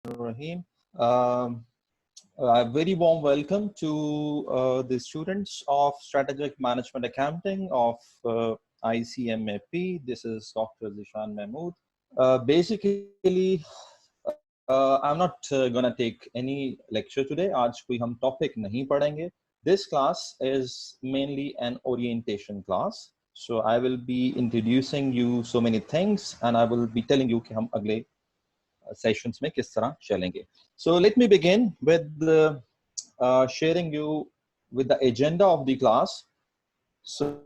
Rahim. Um, a very warm welcome to the students of Strategic Management Accounting of ICMAP. This is Dr. Zeeshan Mahmood. Basically, I'm not gonna take any lecture today. आज कोई हम topic नहीं पढ़ेंगे. This class is mainly an orientation class. So I will be introducing you so many things, and I will be telling you कि हम अगले sessions में किस तरह चलेंगे. So let me begin with sharing you with the agenda of the class. So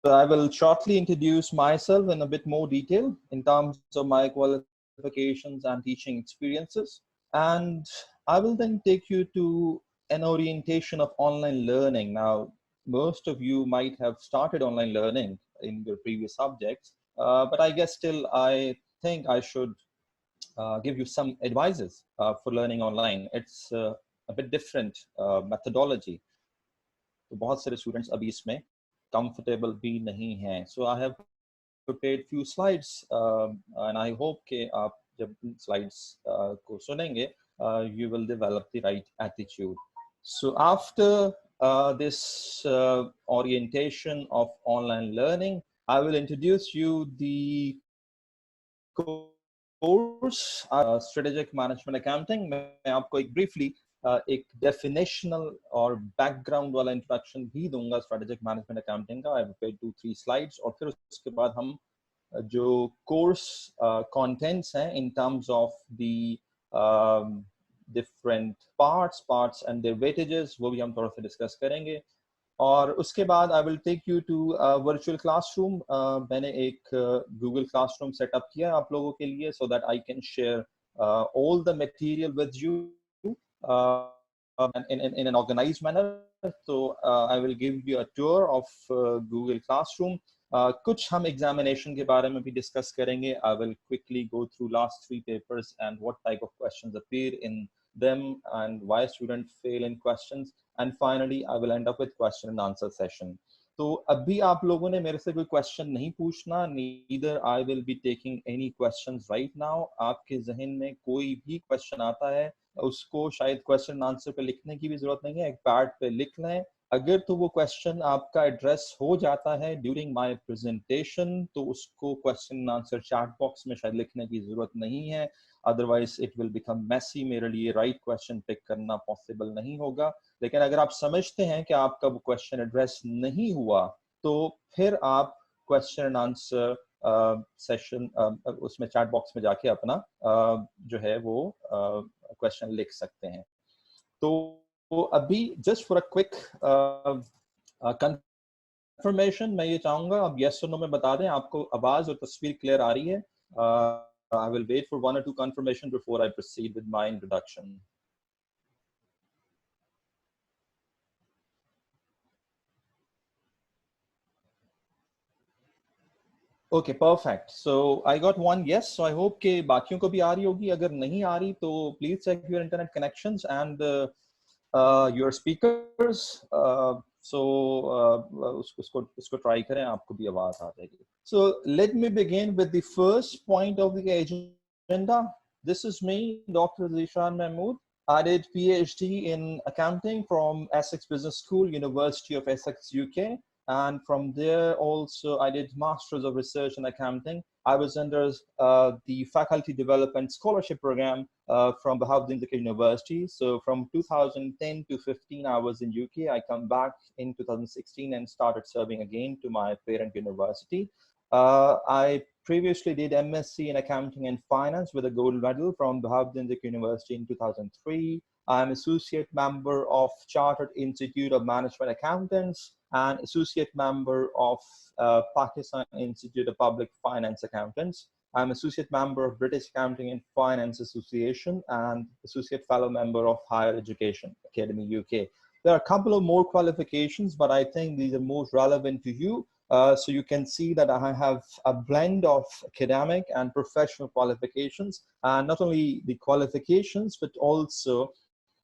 I will shortly introduce myself in a bit more detail in terms of my qualifications and teaching experiences. And I will then take you to an orientation of online learning. Now, most of you might have started online learning in your previous subjects, but I guess still I think I should give you some advices for learning online. It's a bit different methodology. तो बहुत सारे students अभी इसमें comfortable भी नहीं हैं. So I have prepared few slides and I hope कि आप जब slides को सुनेंगे you will develop the right attitude. So after this orientation of online learning, I will introduce you the course strategic management accounting. मैं आपको एक briefly एक definitional और background वाला introduction भी दूंगा strategic management accounting का. I have prepared 2-3 slides और फिर उसके बाद हम जो course contents हैं in terms of the different parts and their weightages वो भी हम थोड़ा सा discuss करेंगे. और उसके बाद I will take you to virtual classroom. मैंने एक Google Classroom setup किया आप लोगों के लिए so that I can share all the material with you in an organized manner. So I will give you a tour of Google Classroom. कुछ हम examination के बारे में भी discuss करेंगे. I will quickly go through last 3 papers and what type of questions appear in them and why students fail in questions. And finally, I will end up with question and answer session. तो अभी आप लोगों ने मेरे से कोई question नहीं पूछना. Neither I will be taking any questions right now. आपके जहन में कोई भी क्वेश्चन आता है उसको शायद क्वेश्चन आंसर पे लिखने की भी जरूरत नहीं है. एक पैड पे लिख लें. अगर तो वो क्वेश्चन आपका एड्रेस हो जाता है ड्यूरिंग माय प्रेजेंटेशन तो उसको क्वेश्चन आंसर चैट बॉक्स में शायद लिखने की जरूरत नहीं है. Otherwise it will become messy. मेरे लिए राइट क्वेश्चन पिक करना पॉसिबल नहीं होगा. लेकिन अगर आप समझते हैं कि आपका वो क्वेश्चन एड्रेस नहीं हुआ तो फिर आप क्वेश्चन एंड आंसर सेशन उसमें चैट बॉक्स में जाके अपना जो है वो क्वेश्चन लिख सकते हैं. तो अभी just for a quick confirmation मैं ये चाहूंगा आप यस और नो में बता दें आपको आवाज और तस्वीर क्लियर आ रही है. I will wait for 1 or 2 confirmation before I proceed with my introduction. Okay, perfect. So I got 1 yes. So I hope कि बाकियों को भी आ रही होगी. अगर नहीं आ रही तो please check your internet connections and your speakers. So उसको try करें आपको भी आवाज आ जाएगी. So let me begin with the first point of the agenda. This is me, Dr. Zeeshan Mahmood. I did PhD in accounting from Essex Business School, University of Essex, UK. And from there also I did Masters of Research in Accounting. I was under the Faculty Development Scholarship Program from Bahauddin University. So from 2010 to 15 I was in UK. I come back in 2016 and started serving again to my parent university. I previously did MSc in Accounting and Finance with a gold medal from Bahauddin University in 2003. I'm associate member of Chartered Institute of Management Accountants and associate member of Pakistan Institute of Public Finance Accountants. I'm associate member of British Accounting and Finance Association and associate fellow member of Higher Education Academy UK. There are a couple of more qualifications, but I think these are most relevant to you. So you can see that I have a blend of academic and professional qualifications, and not only the qualifications, but also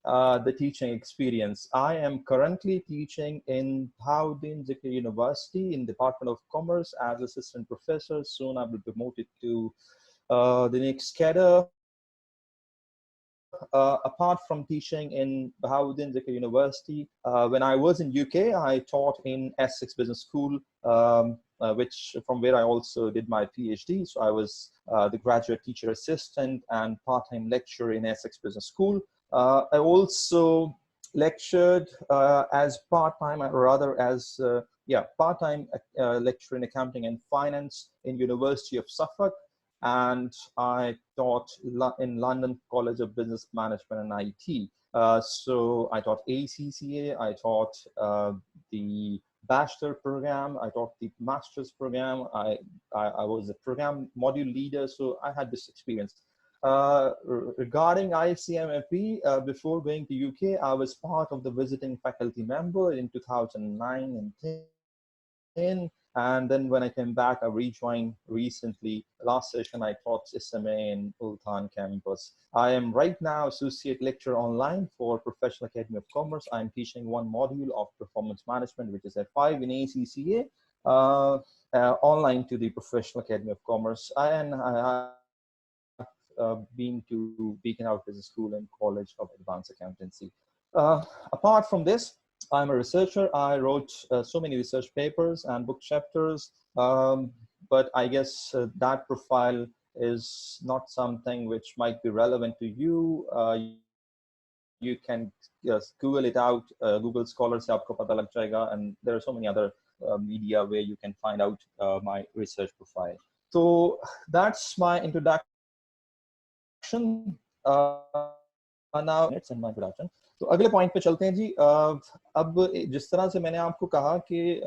the teaching experience. I am currently teaching in Bahauddin University in Department of Commerce as assistant professor. Soon I will be promoted to the next cadre. apart from teaching in Bahauddin Zikr University, when I was in UK, I taught in Essex Business School, which from where I also did my PhD. So I was the graduate teacher assistant and part-time lecturer in Essex Business School. I also lectured as part-time, or rather as part-time lecturer in accounting and finance in University of Suffolk. And I taught in London College of Business Management and IT. So I taught ACCA, I taught the bachelor program, I taught the master's program, I was a program module leader, so I had this experience. Regarding ICMAP, before going to UK, I was part of the visiting faculty member in 2009 and 10. And then when I came back, I rejoined recently. Last session, I taught SMA in Ultan campus. I am right now associate lecturer online for Professional Academy of Commerce. I'm teaching one module of performance management, which is F5 in ACCA, online to the Professional Academy of Commerce. I been to Beacon House Business School and College of Advanced Accountancy. Apart from this, I'm a researcher. I wrote so many research papers and book chapters, but I guess that profile is not something which might be relevant to you. You can just Google it out, Google Scholar se aapko pata lag jayega, and there are so many other media where you can find out my research profile. So that's my introduction. Now it's in my introduction. तो अगले point पे चलते हैं जी। अब जिस तरह से मैंने आपको कहा कि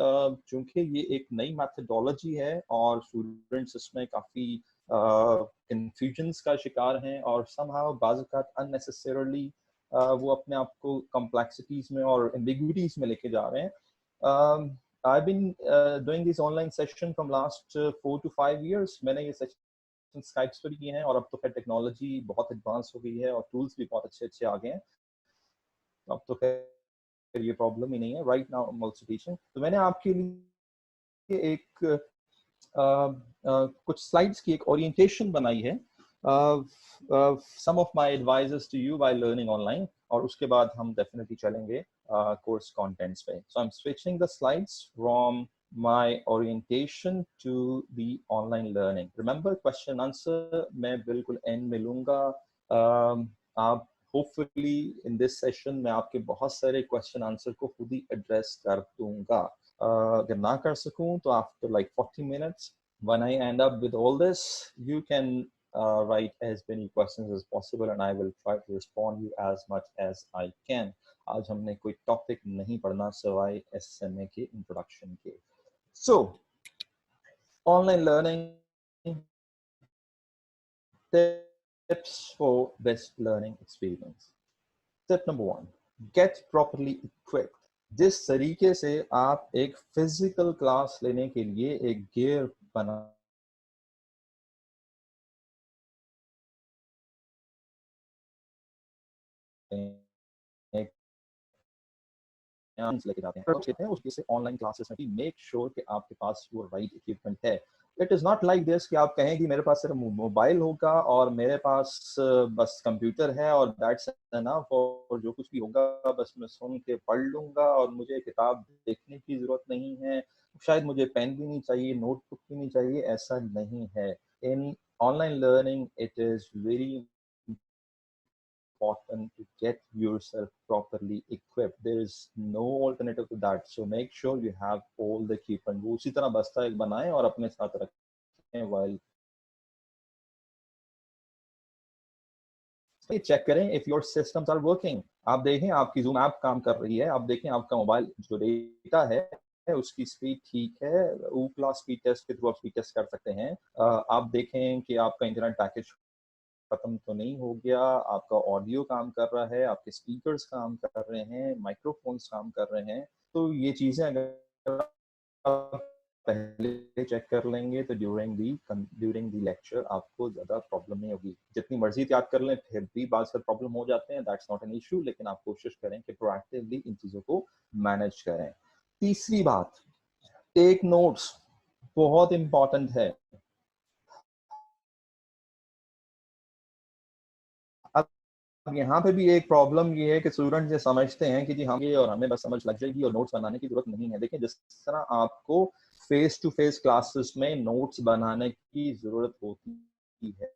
चूंकि ये एक नई मैथडोलॉजी है और स्टूडेंट्स इसमें काफ़ी कंफ्यूजन्स का शिकार हैं और समहाउ बाज़-औक़ात अननेसेसरली वो अपने आप को कॉम्प्लेक्सिटीज में और एम्बिग्विटीज में लेके जा रहे हैं। I've been doing these online session from last 4 to 5 years. मैंने ये सेशन स्काइप पर किए हैं और अब तो खैर टेक्नोलॉजी बहुत एडवांस हो गई है और टूल्स भी बहुत अच्छे आ गए हैं, अब तो खैर ये प्रॉब्लम ही नहीं है। Right now I am also teaching. तो मैंने आपके लिए एक कुछ स्लाइड्स की एक ओरिएंटेशन बनाई है, some of my advises to you while learning online, और उसके बाद हम डेफिनेटली चलेंगे कोर्स कंटेंट्स पे। So I am switching the slides from my orientation to the online learning. Remember question answer मैं बिल्कुल end में लूँगा। आप hopefully in this session मैं आपके बहुत सारे question answer को खुद ही address कर दूँगा। अगर ना कर सकूँ तो after like 40 minutes when I end up with all this, you can write as many questions as possible and I will try to respond you as much as I can. आज हमने कोई टॉपिक नहीं पढ़ना सिवाय SMA के introduction के। So, online learning tips for best learning experience. Step number 1, get properly equipped. जिस तरीके से आप एक फिजिकल क्लास लेने के लिए एक गियर बना लेके जाते हैं उसके ऑनलाइन क्लासेस में भी मेक श्योर कि आपके पास वो राइट इक्विपमेंट है। It is not like this कि आप कहें कि मेरे पास सिर्फ मोबाइल होगा और मेरे पास बस कंप्यूटर है और दैट्स एनफ, और जो कुछ भी होगा बस मैं सुन के पढ़ लूँगा और मुझे किताब देखने की ज़रूरत नहीं है, शायद मुझे पेन भी नहीं चाहिए, नोटबुक भी नहीं चाहिए। ऐसा नहीं है। In online learning it is very important to get yourself properly equipped. There is no alternative to that. So make sure you have all the equipment. वो उसी तरह बस्ता एक बनाएं और अपने साथ रखें while चेक करें if your systems are working. आप देखें आपकी Zoom ऐप काम कर रही है, आप देखें आपका मोबाइल जो डेटा है उसकी स्पीड ठीक है, ऊपला स्पीड टेस्ट के थ्रू आप स्पीड टेस्ट कर सकते हैं। आप देखें कि आपका इंटरनेट पैकेज खत्म तो नहीं हो गया, आपका ऑडियो काम कर रहा है, आपके स्पीकर्स काम कर रहे हैं, माइक्रोफोन्स काम कर रहे हैं। तो ये चीज़ें अगर आप पहले चेक कर लेंगे तो ड्यूरिंग दी लेक्चर आपको ज़्यादा प्रॉब्लम नहीं होगी। जितनी मर्जी याद कर लें फिर भी बाद में प्रॉब्लम हो जाते हैं, दैट्स नॉट एन इशू, लेकिन आप कोशिश करें कि प्रोएक्टिवली इन चीज़ों को मैनेज करें। तीसरी बात, टेक नोट्स बहुत इंपॉर्टेंट है। यहाँ पे भी एक प्रॉब्लम ये है कि स्टूडेंट ये समझते हैं कि जी हम ये और हमें बस समझ लग जाएगी और नोट्स बनाने की जरूरत नहीं है। देखिए जिस तरह आपको फेस टू फेस क्लासेस में नोट्स बनाने की जरूरत होती है,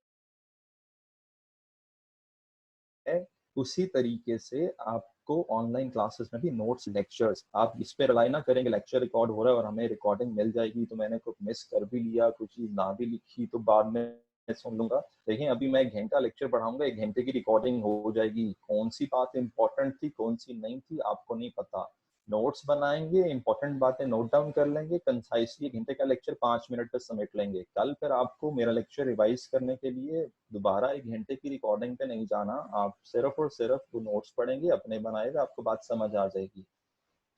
उसी तरीके से आपको ऑनलाइन क्लासेस में भी नोट्स लेक्चर्स, आप इस पे रिलाई ना करेंगे लेक्चर रिकॉर्ड हो रहा है और हमें रिकॉर्डिंग मिल जाएगी तो मैंने कुछ मिस कर भी लिया, कुछ चीज ना भी लिखी तो बाद में सुन लूंगा। देखिए अभी मैं 1 घंटा लेक्चर पढ़ाऊंगा, 1 घंटे की रिकॉर्डिंग हो जाएगी, कौन सी बात इंपॉर्टेंट थी कौन सी नहीं थी आपको नहीं पता। नोट्स बनाएंगे, इंपॉर्टेंट बातें नोट डाउन कर लेंगे, कंसाइसली 1 घंटे का लेक्चर 5 मिनट पे समेट लेंगे। कल फिर आपको मेरा लेक्चर रिवाइज करने के लिए दोबारा 1 घंटे की रिकॉर्डिंग पे नहीं जाना, आप सिर्फ और सिर्फ वो नोट्स पढ़ेंगे अपने बनाए हुए, आपको बात समझ आ जाएगी।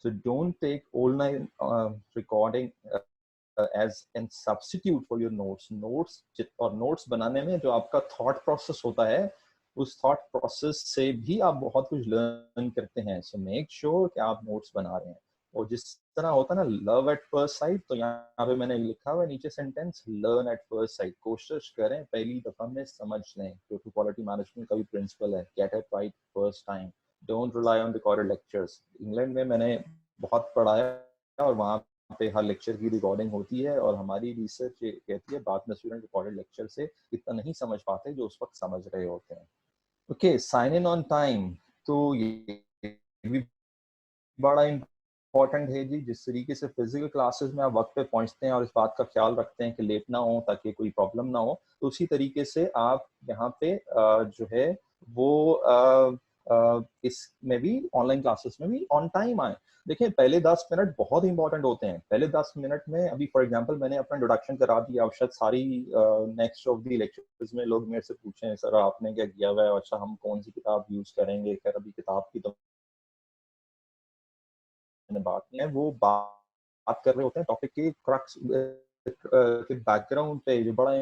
So don't take online recording as an substitute for your notes. Notes और नोट्स बनाने में जो आपका थॉट प्रोसेस होता है, उस थॉट प्रोसेस से भी आप बहुत कुछ लर्न करते हैं। सो मेक श्योर कि आप नोट्स बना रहे हैं। और जिस तरह होता है ना लव एट फर्स्ट साइट, तो यहाँ पे मैंने लिखा हुआ है नीचे sentence, learn at first sight. कोशिश करें पहली दफा में समझ लें, क्योंकि क्वालिटी मैनेजमेंट का भी प्रिंसिपल है, get it right first time, don't rely on recorded lectures. England में मैंने बहुत पढ़ाया और वहाँ पे हर लेक्चर की रिकॉर्डिंग होती है और हमारी रिसर्च ये कहती है बाद में स्टूडेंट रिकॉर्डेड लेक्चर से इतना नहीं समझ पाते जो उस वक्त समझ रहे होते हैं। Okay, sign in on time, तो ये भी बड़ा इंपॉर्टेंट है जी। जिस तरीके से फिजिकल क्लासेस में आप वक्त पे पहुंचते हैं और इस बात का ख्याल रखते हैं कि लेट ना हो ताकि कोई प्रॉब्लम ना हो, तो उसी तरीके से आप यहाँ पे जो है वो इसमें भी ऑनलाइन क्लासेस में भी ऑन टाइम आए। देखिए पहले 10 मिनट बहुत इंपॉर्टेंट होते हैं। पहले 10 मिनट में, अभी फॉर एग्जांपल मैंने अपना इंट्रोडक्शन करा दिया, अब शायद सारी नेक्स्ट ऑफ दी लेक्चर्स में लोग मेरे से पूछें सर आपने क्या किया हुआ है, अच्छा हम कौन सी किताब यूज करेंगे। खैर अभी किताब की तो बात नहीं है, वो बात कर रहे होते हैं टॉपिक के क्रक्स के बैकग्राउंड पे, जो बड़ा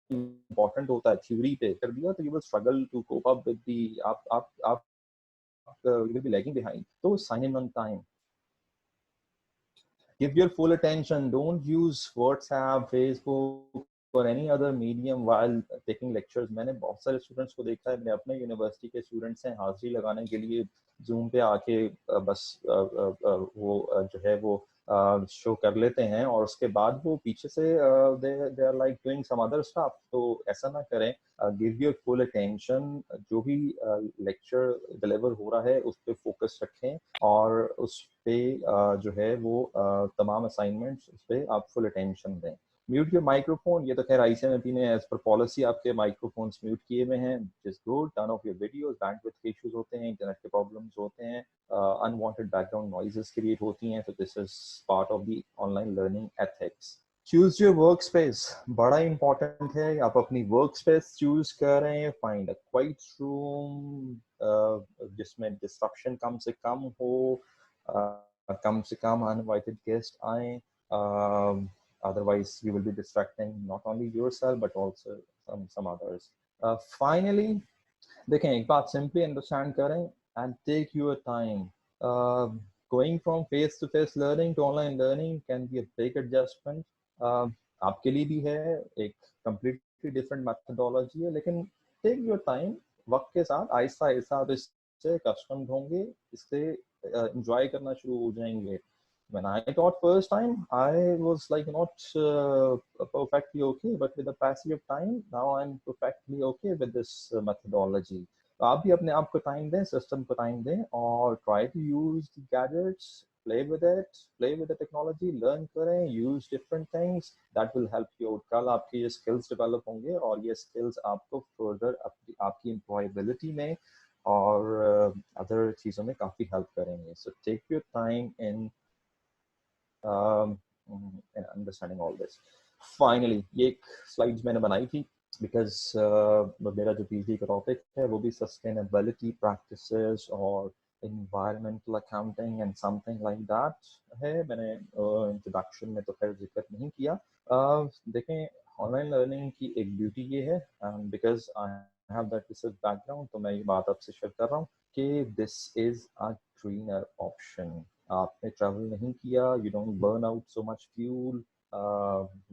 इंपॉर्टेंट होता है। थ्योरी पे कर दिया तो you will struggle to cope up with the, आप you will be lagging behind. तो sign in on time, give your full attention, don't use WhatsApp, Facebook or any other medium while taking lectures। मैंने बहुत सारे students को देखा है, मैंने अपने यूनिवर्सिटी के स्टूडेंट्स हैं, हाजिरी लगाने के लिए जूम पे आके बस वो जो है वो शो कर लेते हैं और उसके बाद वो पीछे से they are like doing some other stuff. तो ऐसा ना करें, गिव योर फुल अटेंशन, जो भी लेक्चर डिलीवर हो रहा है उस पर फोकस रखें और उस पे जो है वो तमाम असाइनमेंट्स उस पे आप फुल अटेंशन दें। म्यूट योर माइक्रोफोन, ये तो खैर आईसीएमपी ने एज पर पॉलिसी आपके माइक्रोफोन्स म्यूट किए हुए हैं, just good. Turn off your videos, bandwidth के इश्यूज होते हैं, इंटरनेट के प्रॉब्लम्स होते हैं, अनवांटेड बैकग्राउंड नॉइजेस क्रिएट होती हैं, तो this is part of the online learning ethics. Choose your work space, बड़ा इंपॉर्टेंट है, आप अपनी वर्क स्पेस चूज करें। फाइंड अ क्वाइट रूम जिसमें डिस्ट्रप्शन कम से कम हो, कम से कम अनइनवाइटेड गेस्ट आए, otherwise you will be distracting not only yourself but also some others. Finally, देखें एक बात सिंपली अंडरस्टैंड करें and take your time. Going from face to face learning to online learning can be a big adjustment. आपके लिए भी है, एक completely different methodology है, लेकिन टेक योर टाइम, वक्त के साथ आहिस्ता आहिस्ता आप इससे कस्टम्ड होंगे, इससे इंजॉय करना शुरू हो जाएंगे। When I taught first time, I was like not perfectly okay, but with the passage of time, now I'm perfectly okay with this methodology. तो आप भी अपने आप को टाइम दें, सिस्टम को टाइम दें और try to use the gadgets, play with it, play with the technology, learn करें, use different things, that will help you. कल आपके ये स्किल्स डेवलप होंगे और ये स्किल्स आपको फर्दर आपकी एम्प्लॉयबिलिटी में और अदर चीज़ों में काफ़ी हेल्प करेंगे। So take your time in and understanding all this. Finally, ये एक स्लाइड्स मैंने बनाई थी बिकॉज मेरा जो पीएचडी का टॉपिक है वो भी सस्टेनेबिलिटी प्रैक्टिसेस और environmental accounting and something like that है। मैंने इंट्रोडक्शन में तो खैर जिक्र नहीं किया। देखें ऑनलाइन लर्निंग की एक ब्यूटी ये है, because I have that research background, तो मैं ये बात आपसे शेयर कर रहा हूँ कि this is a greener option. आपने ट्रैवल नहीं किया, you don't burn out so much fuel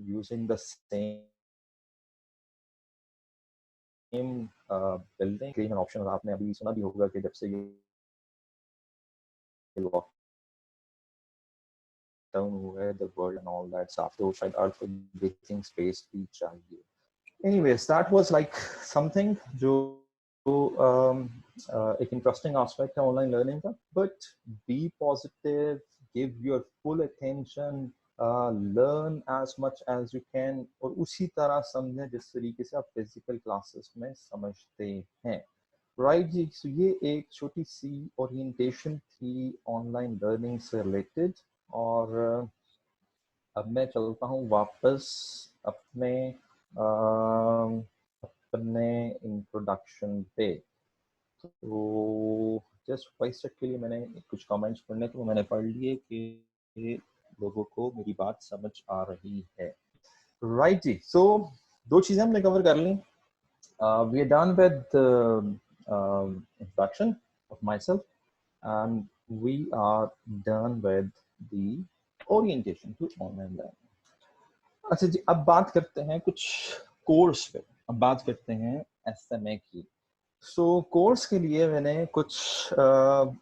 using the same building cream an option, आपने अभी सुना भी होगा कि जब से ये लॉकडाउन हुआ है the world and all that stuff, तो शायद अर्थ को ब्रीथिंग स्पेस भी चाहिए. Anyways that was like something जो एक इंटरेस्टिंग एस्पेक्ट है ऑनलाइन लर्निंग का. But be positive, give your full attention, learn as much as you can, और उसी तरह समझें जिस तरीके से आप फिजिकल क्लासेस में समझते हैं. राइट जी, so ये एक छोटी सी ओरिएंटेशन थी ऑनलाइन लर्निंग से रिलेटेड. और अब मैं चलता हूँ वापस अपने अपने इंट्रोडक्शन पे. तो जस्ट 5 सेकंड के लिए मैंने कुछ कमेंट्स पढ़ने, तो मैंने पढ़ लिए कि लोगों को मेरी बात समझ आ रही है. राइट जी, सो दो चीज़ें हमने कवर कर ली. We are done with the introduction of myself, and we are done with the orientation to online learning. अच्छा जी, अब बात करते हैं कुछ कोर्स पे. अब बात करते हैं SMA की. कोर्स के लिए मैंने कुछ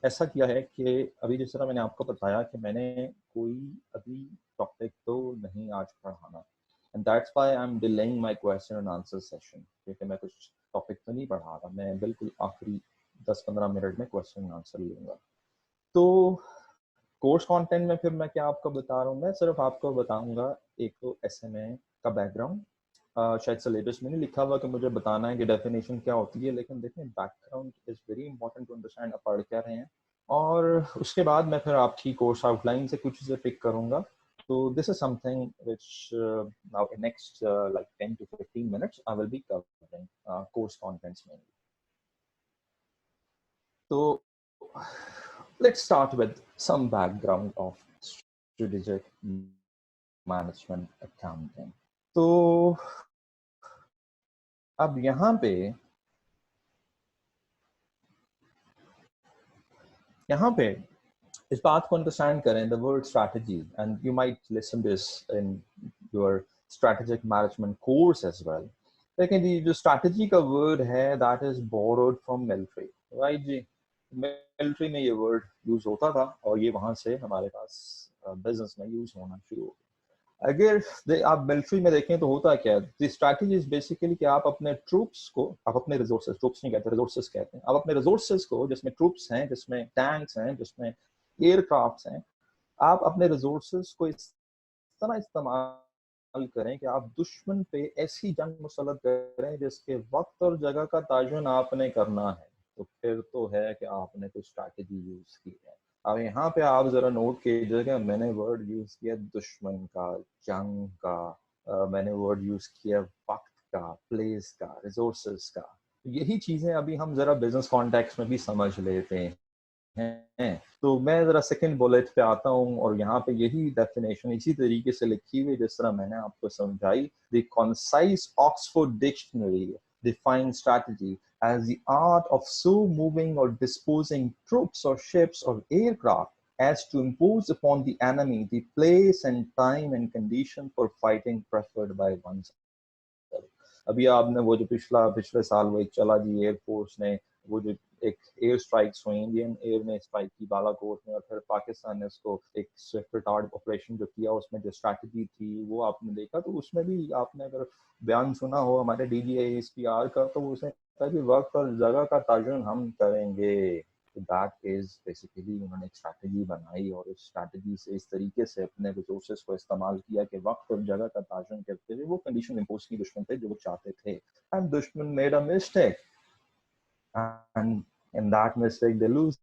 ऐसा किया है कि अभी जिस तरह मैंने आपको बताया कि मैंने कोई अभी टॉपिक तो नहीं आज पढ़ाना, and that's why I am delaying my question and answer session, क्योंकि मैं कुछ टॉपिक तो नहीं पढ़ा रहा. मैं बिल्कुल आखिरी 10-15 मिनट में क्वेश्चन एंड आंसर लूँगा. तो कोर्स कंटेंट में फिर मैं क्या आपको बता रहा हूँ, मैं सिर्फ आपको बताऊंगा एक तो SMA का बैकग्राउंड. शायद सिलेबस में नहीं लिखा हुआ कि मुझे बताना है कि डेफिनेशन क्या होती है, लेकिन देखें background is very important to understand आप पढ़ क्या रहे हैं. और उसके बाद मैं फिर आपकी कोर्स आउटलाइन से कुछ चीज़ें पिक करूंगा. तो this is something which now in next like 10 to 15 minutes I will be covering course contents में. तो let's start with some background of strategic management accounting. तो अब यहाँ पे इस बात को अंडरस्टैंड करें, the word strategy, and you might listen this in your strategic management course as well. लेकिन ये जो strategy का word है that is borrowed from military, right जी. मिलिट्री में ये वर्ड यूज होता था और ये वहां से हमारे पास बिजनेस में यूज होना शुरू हो गया. अगर आप मिलिट्री में देखें तो होता क्या है, द स्ट्रैटेजी इज बेसिकली कि आप अपने ट्रूप्स को, आप अपने रिसोर्सेज, ट्रूप्स नहीं कहते, रिसोर्सेज कहते हैं, आप अपने रिसोर्सेज को, जिसमें ट्रूप्स हैं, जिसमें टैंक्स हैं, जिसमें एयरक्राफ्ट्स हैं, आप अपने रिसोर्सेज को इस तरह इस्तेमाल करें कि आप दुश्मन पे ऐसी जंग मुसल्लत करें जिसके वक्त और जगह का ताजुन आपने करना है. तो फिर तो है कि आपने कोई स्ट्रैटेजी यूज की है. अब यहाँ पे आप जरा नोट कीजिएगा, मैंने वर्ड यूज किया दुश्मन का, जंग का, मैंने वर्ड यूज किया वक्त का, प्लेस का, रिसोर्सेज का. यही चीजें अभी हम जरा बिजनेस कॉन्टेक्स्ट में भी समझ लेते हैं. तो मैं जरा सेकंड बुलेट पे आता हूँ और यहाँ पे यही डेफिनेशन इसी तरीके से लिखी हुई जिस तरह मैंने आपको समझाई. The concise Oxford dictionary defines strategy as the art of so moving or disposing troops or ships or aircraft as to impose upon the enemy the place and time and condition for fighting preferred by oneself. अभी आपने वो जो पिछले साल वो एक चला जी, air force ने वो जो एक एयर स्ट्राइक्स हुई, इंडियन एयर ने स्ट्राइक की बालाकोट में, और फिर पाकिस्तान ने उसको एक स्विफ्ट रिटार्ड ऑपरेशन जो किया, उसमें जो स्ट्रैटेजी थी वो आपने देखा. तो उसमें भी आपने अगर बयान सुना हो हमारे DGISPR का, तो उसने कहा कि वक्त और जगह का ताजुन हम करेंगे. तो दैट इज बेसिकली उन्होंने एक स्ट्रैटेजी बनाई और उस स्ट्रैटेजी से इस तरीके से अपने रिसोर्सेज को इस्तेमाल किया कि वक्त और जगह का ताजुन करते हुए वो कंडीशन इम्पोज की दुश्मन पे जो वो चाहते थे. एंड दुश्मन made a mistake, and in that mistake they lose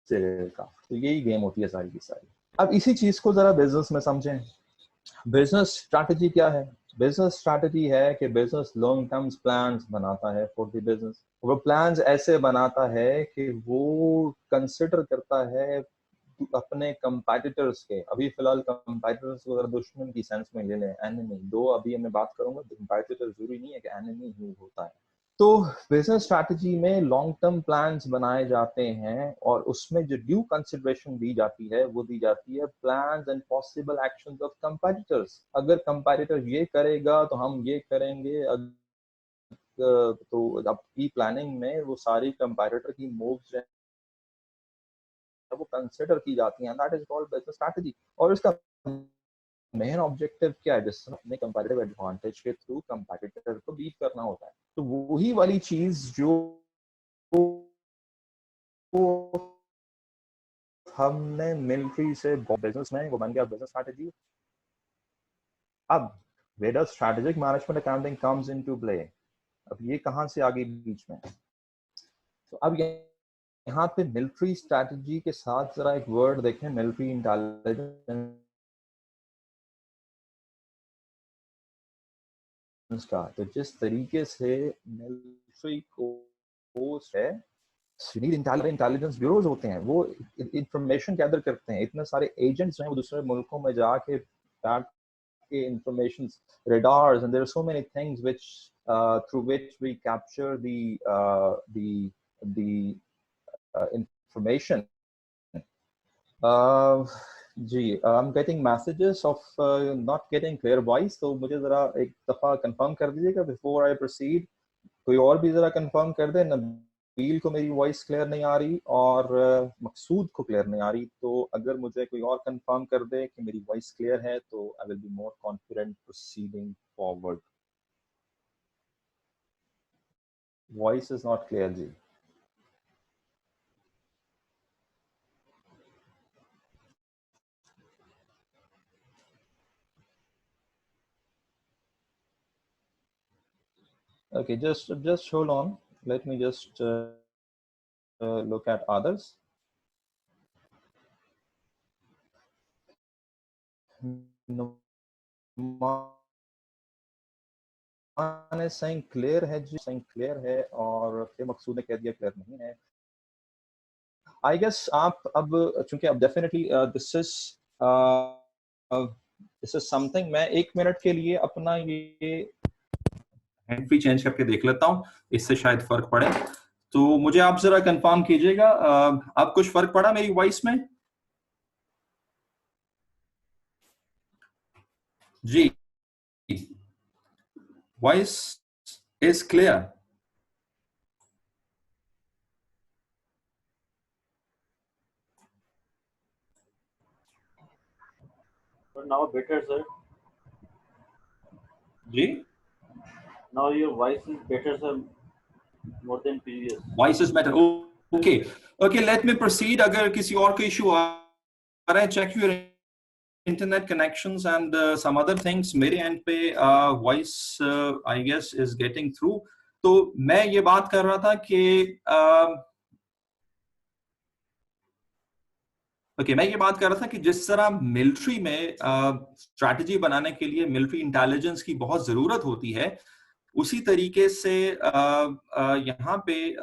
their aircraft. तो यही गेम होती है सारी की सारी. अब इसी चीज को जरा बिजनेस में समझें. बिजनेस स्ट्रैटेजी क्या है? बिजनेस स्ट्रैटेजी है कि बिजनेस लॉन्ग टर्म प्लान्स बनाता है फॉर द बिजनेस. वो प्लान्स ऐसे बनाता है कि वो कंसिडर करता है अपने कंपेटिटर्स के. अभी फिलहाल कंपेटिटर्स को अगर दुश्मन की सेंस में ले लें, एनिमी, दो अभी मैं बात करूंगा, कंपेटिटर जरूरी नहीं है कि एनिमी ही होता है. तो बिजनेस स्ट्रैटेजी में लॉन्ग टर्म प्लान्स बनाए जाते हैं और उसमें जो ड्यू कंसिडरेशन दी जाती है वो दी जाती है plans and possible actions of competitors. अगर कंपेटिटर ये करेगा तो हम ये करेंगे, तो अब की प्लानिंग में वो सारी कंपैरेटर की मूव्स वो कंसिडर की जाती हैं, that is called business strategy. और इसका मेन ऑब्जेक्टिव क्या है? जिससे अपने कंपैरेटिव एडवांटेज के थ्रू कंपैटिटर को बीट करना होता है। तो वही वाली चीज जो हमने मिलिट्री से बिजनेस में, वो बन गया बिजनेस स्ट्रैटेजी। अब where does strategic management accounting comes into play? अब ये कहां से आ गई बीच में? तो अब यहाँ पे मिलिट्री स्ट्रैटेजी के साथ जरा एक वर्ड देखें, मिलिट्री इंटेलिजेंस का। तो जिस तरीके से मिलिट्री कोर्स है, इंटेलिजेंस ब्यूरोज होते हैं, वो इंफॉर्मेशन गैदर करते हैं। इतने सारे एजेंट्स हैं वो दूसरे मुल्कों में जाके बैठ के information, radars, and there are so many things which through which we capture the information. जी, I am getting messages of not getting clear voice, तो मुझे जरा एक दफा कंफर्म कर दीजिएगा बिफोर आई प्रोसीड। कोई और भी जरा कंफर्म कर दे। नबील को मेरी वॉइस क्लियर नहीं आ रही और मकसूद को क्लियर नहीं आ रही। तो अगर मुझे कोई और कंफर्म कर दे कि मेरी वॉइस क्लियर है तो I will be more confident proceeding forward. Voice is not clear जी। Okay, just hold on. Let me just look at others. ने saying क्लियर है जी, saying क्लियर है, और फिर मकसूद ने कह दिया क्लियर नहीं है। आई गेस आप अब, चूंकि अब डेफिनेटली दिस इज समथिंग, मैं 1 मिनट के लिए अपना ये हैंड फ्री चेंज करके देख लेता हूँ, इससे शायद फर्क पड़े। तो मुझे आप जरा कंफर्म कीजिएगा, अब कुछ फर्क पड़ा मेरी वॉइस में? जी, voice is clear? But now better, sir. जी, Now your voice is better, sir, more than previous. Voice is better, okay okay, let me proceed. अगर किसी और का इशू आ रहा है, check your internet connections and some other things। मेरे end पे voice I guess is getting through. तो मैं ये बात कर रहा था कि मैं ये बात कर रहा था कि जिस तरह मिलिट्री में स्ट्रैटेजी बनाने के लिए मिलिट्री इंटेलिजेंस की बहुत जरूरत होती है, उसी तरीके से यहाँ पे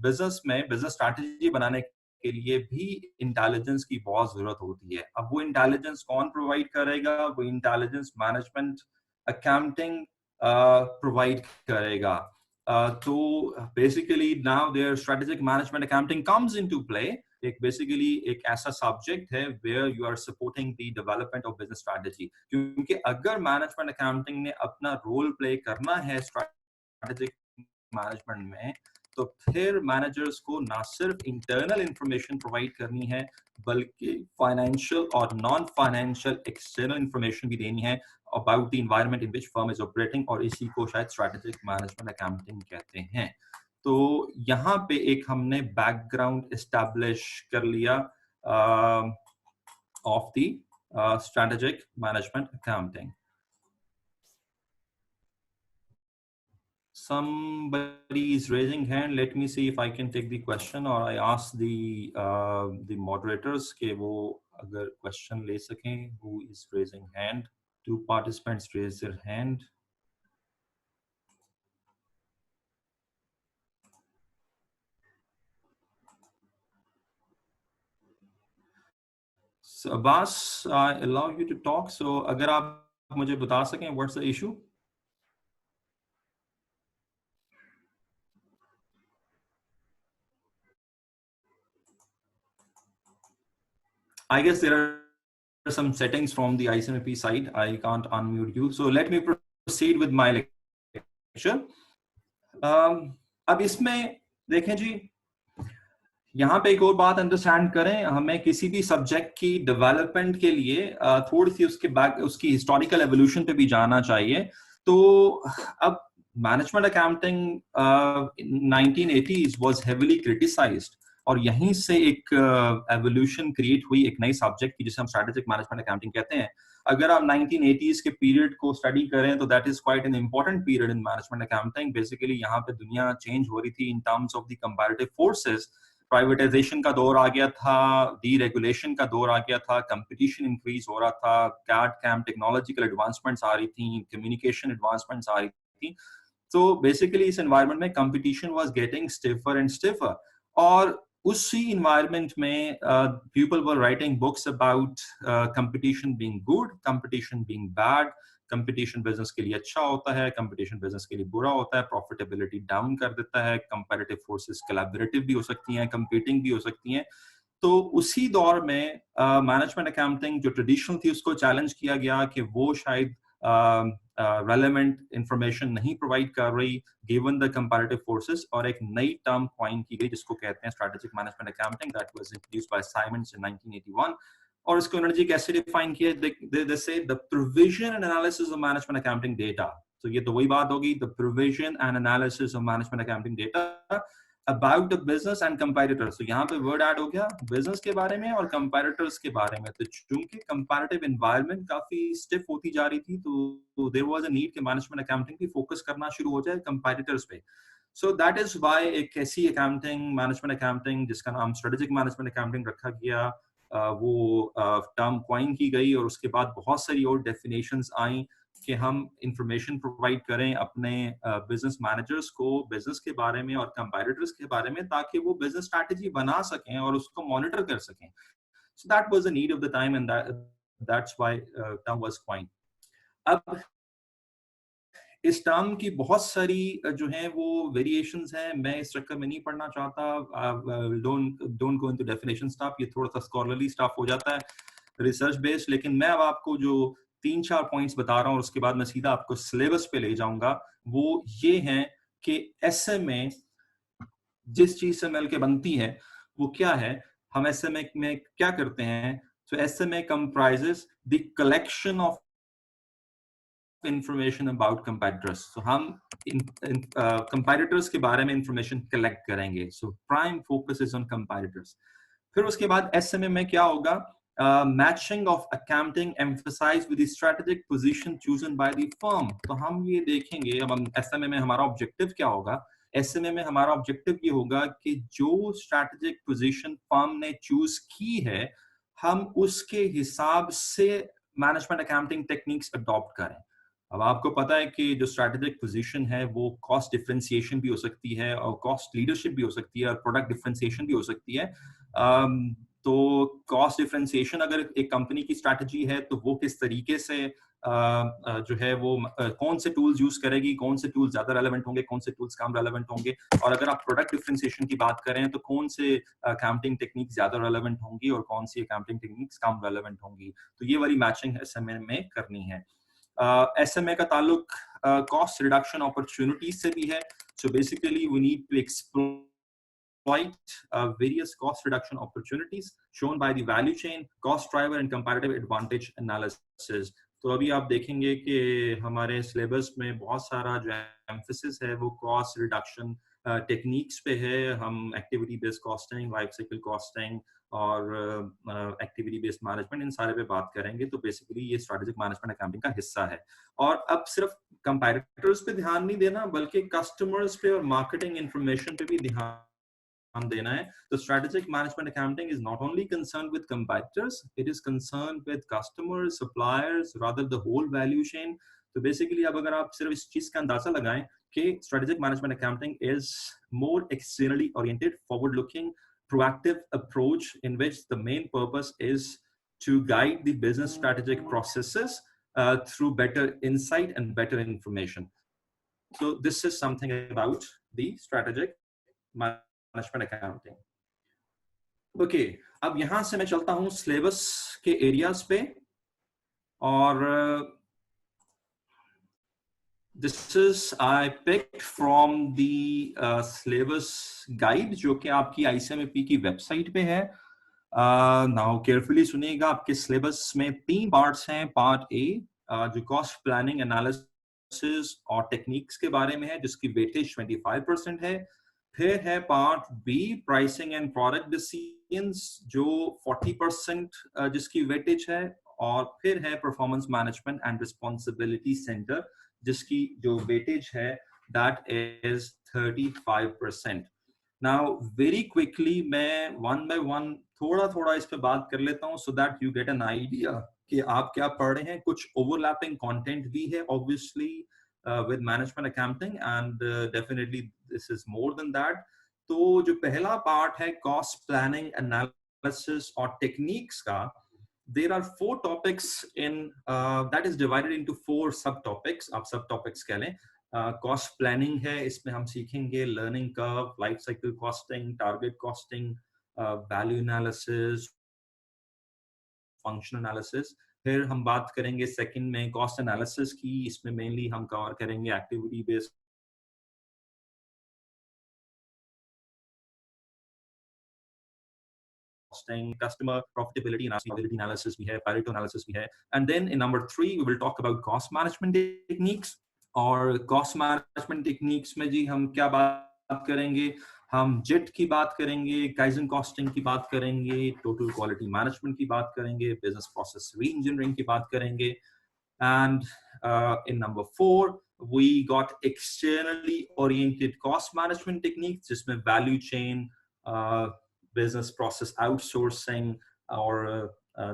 बिजनेस में बिजनेस स्ट्रैटेजी बनाने के लिए भी इंटेलिजेंस की बहुत जरूरत होती है। अब वो इंटेलिजेंस कौन प्रोवाइड करेगा? वो इंटेलिजेंस मैनेजमेंट अकाउंटिंग प्रोवाइड करेगा। तो basically now there strategic management accounting comes into play. एक बेसिकली एक ऐसा सब्जेक्ट है where you are supporting the development of business strategy. क्योंकि अगर मैनेजमेंट अकाउंटिंग ने अपना रोल प्ले करना है स्ट्रैटेजिक मैनेजमेंट में, तो फिर मैनेजर्स को ना सिर्फ इंटरनल इंफॉर्मेशन प्रोवाइड करनी है, बल्कि फाइनेंशियल और नॉन फाइनेंशियल एक्सटर्नल इंफॉर्मेशन भी देनी है about the environment in which firm is operating, और इसी को शायद स्ट्रैटेजिक मैनेजमेंट अकाउंटिंग कहते हैं। तो यहाँ पे एक हमने बैकग्राउंड एस्टैब्लिश कर लिया of the strategic management accounting. Somebody is raising hand. Let me see if I can take the question, or I ask the moderators के वो अगर question ले सकें। Who is raising hand? Two participants raise their hand. So Abbas, I allow you to talk. So अगर आप मुझे बता सकें what's the issue? I guess there are some settings from the ICMAP side. I can't unmute you. So let me proceed with my lecture. अब इसमें देखें जी, यहाँ पे एक और बात अंडरस्टैंड करें, हमें किसी भी सब्जेक्ट की डेवलपमेंट के लिए थोड़ी सी उसकी हिस्टोरिकल एवोल्यूशन पे भी जाना चाहिए। तो अब management accounting 1980s was heavily criticised, और यहीं से एक एवोल्यूशन क्रिएट हुई एक नई सब्जेक्ट की, जिसे हम स्ट्रेटेजिक मैनेजमेंट अकाउंटिंग कहते हैं। अगर आप 1980s के पीरियड को स्टडी करें तो that is quite an important period in management accounting. Basically यहाँ पे दुनिया चेंज हो रही थी in terms of the comparative forces. Privatisation का दौर आ गया था, डीरेगुलेशन का दौर आ गया था, कंपटीशन इंक्रीज हो रहा था, कैड कैम टेक्नोलॉजिकल एडवांसमेंट्स आ रही थी, कम्युनिकेशन एडवांसमेंट्स आ रही थी। तो बेसिकली इस एनवायरनमेंट में competition was getting stiffer and stiffer, और उसी इन्वायरमेंट में people were writing books about competition being good, competition being bad, competition business के लिए अच्छा होता है, कंपटीशन बिजनेस के लिए बुरा होता है, प्रॉफिटेबिलिटी डाउन कर देता है, कंपैरेटिव फोर्सेस कोलैबोरेटिव भी हो सकती हैं, कंपीटिंग भी हो सकती हैं। तो उसी दौर में मैनेजमेंट अकाउंटिंग जो ट्रेडिशनल थी उसको चैलेंज किया गया कि वो शायद रेलेवेंट इंफॉर्मेशन नहीं प्रोवाइड कर रही गिवन द कंपैरेटिव फोर्सेस, और एक नई टर्म कॉइन की गई जिसको कहते हैं strategic management accounting, that was introduced by Simmonds in 1981। और इसको उन्होंने जी कैसे डिफाइन किया, दे से the provision and analysis of management accounting data. तो ये तो वही बात होगी, the provision and analysis of management accounting data about the business and comparators. तो यहाँ पे वर्ड ऐड हो गया बिजनेस के बारे में और कंपैरेटर्स के बारे में। तो चूंकि कंपैरेटिव एनवायरनमेंट काफी स्टिफ होती जा रही थी, तो देयर वाज अ नीड कि मैनेजमेंट अकाउंटिंग भी फोकस करना शुरू हो जाए कंपैरेटर्स पे। सो दैट इज व्हाई एक ऐसी अकाउंटिंग, मैनेजमेंट अकाउंटिंग जिसका नाम स्ट्रेटेजिक मैनेजमेंट अकाउंटिंग रखा गया, वो टर्म कॉइन की गई, और उसके बाद बहुत सारी और डेफिनेशंस आई कि हम इंफॉर्मेशन प्रोवाइड करें अपने बिजनेस मैनेजर्स को बिजनेस के बारे में और कंपैरेटर्स के बारे में, ताकि वो बिजनेस स्ट्रैटेजी बना सकें और उसको मॉनिटर कर सकें। सो that was the need of the time, and that's why term was coined. अब इस टर्म की बहुत सारी जो है वो वेरिएशंस हैं, मैं इस चक्कर में नहीं पढ़ना चाहता, don't go into definition stuff, ये थोड़ा सा स्कॉलरली स्टफ हो जाता है, रिसर्च बेस्ड। लेकिन मैं अब आपको जो 3-4 पॉइंट्स बता रहा हूँ, उसके बाद मैं सीधा आपको सिलेबस पे ले जाऊंगा, वो ये हैं कि एसएमए जिस चीज से मिलकर बनती है वो क्या है, हम एसएमए में क्या करते हैं। तो SMA comprises the collection of information about comparators. तो हम कंपैरेटर्स के बारे में इंफॉर्मेशन कलेक्ट करेंगे। So prime focus is on comparators. फिर उसके बाद एसएमए में क्या होगा, matching of accounting emphasise with the strategic position chosen by the firm. तो हम ये देखेंगे, अब हम एसएमए में हमारा ऑब्जेक्टिव क्या होगा। एसएमए में हमारा ऑब्जेक्टिव ये होगा कि जो स्ट्रेटेजिक पोजीशन फर्म ने चूज की है, हम उसके हिसाब से मैनेजमेंट अकाउंटिंग टेक्निक्स अडॉप्ट करें। अब आपको पता है कि जो स्ट्रैटेजिक पोजीशन है वो कॉस्ट डिफरेंशिएशन भी हो सकती है, और कॉस्ट लीडरशिप भी हो सकती है, और प्रोडक्ट डिफरेंशिएशन भी हो सकती है। तो कॉस्ट डिफरेंशिएशन अगर एक कंपनी की स्ट्रैटेजी है, तो वो किस तरीके से जो है वो कौन से टूल्स यूज करेगी, कौन से टूल्स ज्यादा रेलेवेंट होंगे, कौन से टूल्स कम रेलेवेंट होंगे। और अगर आप प्रोडक्ट डिफरेंशिएशन की बात करें, तो कौन से अकाउंटिंग टेक्निक ज्यादा रेलेवेंट होंगी और कौन सी अकाउंटिंग टेक्निक्स कम रेलेवेंट होंगी। तो ये वाली मैचिंग एसएमए में करनी है। एसएमए का ताल्लुक कॉस्ट रिडक्शन अपॉर्चुनिटीज से भी है। So basically we need to exploit various cost reduction opportunities shown by the value chain, cost driver and comparative advantage analysis. तो अभी आप देखेंगे कि हमारे सिलेबस में बहुत सारा जो एम्फेसिस है वो कॉस्ट रिडक्शन टेक्निक्स पे है। हम activity based costing, life cycle costing और एक्टिविटी बेस्ड मैनेजमेंट, इन सारे पे बात करेंगे। तो बेसिकली ये स्ट्रेटेजिक मैनेजमेंट अकाउंटिंग का हिस्सा है। और अब सिर्फ कंपैरेटर्स पे ध्यान नहीं देना, बल्कि कस्टमर्स पे और मार्केटिंग इंफॉर्मेशन पे भी ध्यान देना है। तो strategic management accounting is not only concerned with comparators, it is concerned with customers, suppliers, rather the whole value chain. तो बेसिकली अब अगर आप सिर्फ इस चीज का अंदाजा लगाएं कि strategic management accounting is more externally oriented, forward looking, proactive approach in which the main purpose is to guide the business strategic processes through better insight and better information. So this is something about the strategic management accounting. Okay, अब यहां से मैं चलता हूं syllabus के areas पे, और This is I picked from the syllabus guide जो कि आपकी ICMAP की वेबसाइट पे है. नाउ केयरफुली सुनिएगा, आपके सिलेबस में 3 पार्ट्स हैं. पार्ट ए जो कॉस्ट प्लानिंग एनालिसिस और टेक्निक्स के बारे में है, जिसकी वेटेज 25% है. फिर है part B pricing and product decisions जो 40% जिसकी वेटेज है. और फिर है performance management and responsibility centre जिसकी जो वेटेज है that is 35%. Now very quickly मैं वन बाय वन थोड़ा थोड़ा इस पे बात कर लेता हूँ so that you get an idea कि आप क्या पढ़ रहे हैं. कुछ ओवरलैपिंग कंटेंट भी है obviously with management accounting and definitely this is more than that. तो जो पहला पार्ट है cost planning analysis और techniques का, there are 4 topics in that is divided into 4 subtopics. आप subtopics कह लें. कॉस्ट प्लानिंग है, इसमें हम सीखेंगे learning curve, life cycle costing, target costing, value analysis, function analysis. फिर हम बात करेंगे सेकंड में कॉस्ट एनालिसिस की. इसमें मेनली हम कवर करेंगे activity based costing, customer profitability analysis भी है, Pareto analysis भी है. And then in number 3 we will talk about cost management techniques. और cost management techniques में जी हम क्या बात करेंगे, हम जेट की बात करेंगे, काइजन कॉस्टिंग की बात करेंगे, टोटल क्वालिटी मैनेजमेंट की बात करेंगे, बिजनेस प्रोसेस रीइंजीनियरिंग की बात करेंगे. And in number 4 we got externally oriented cost management techniques जिसमें value chain, business process outsourcing और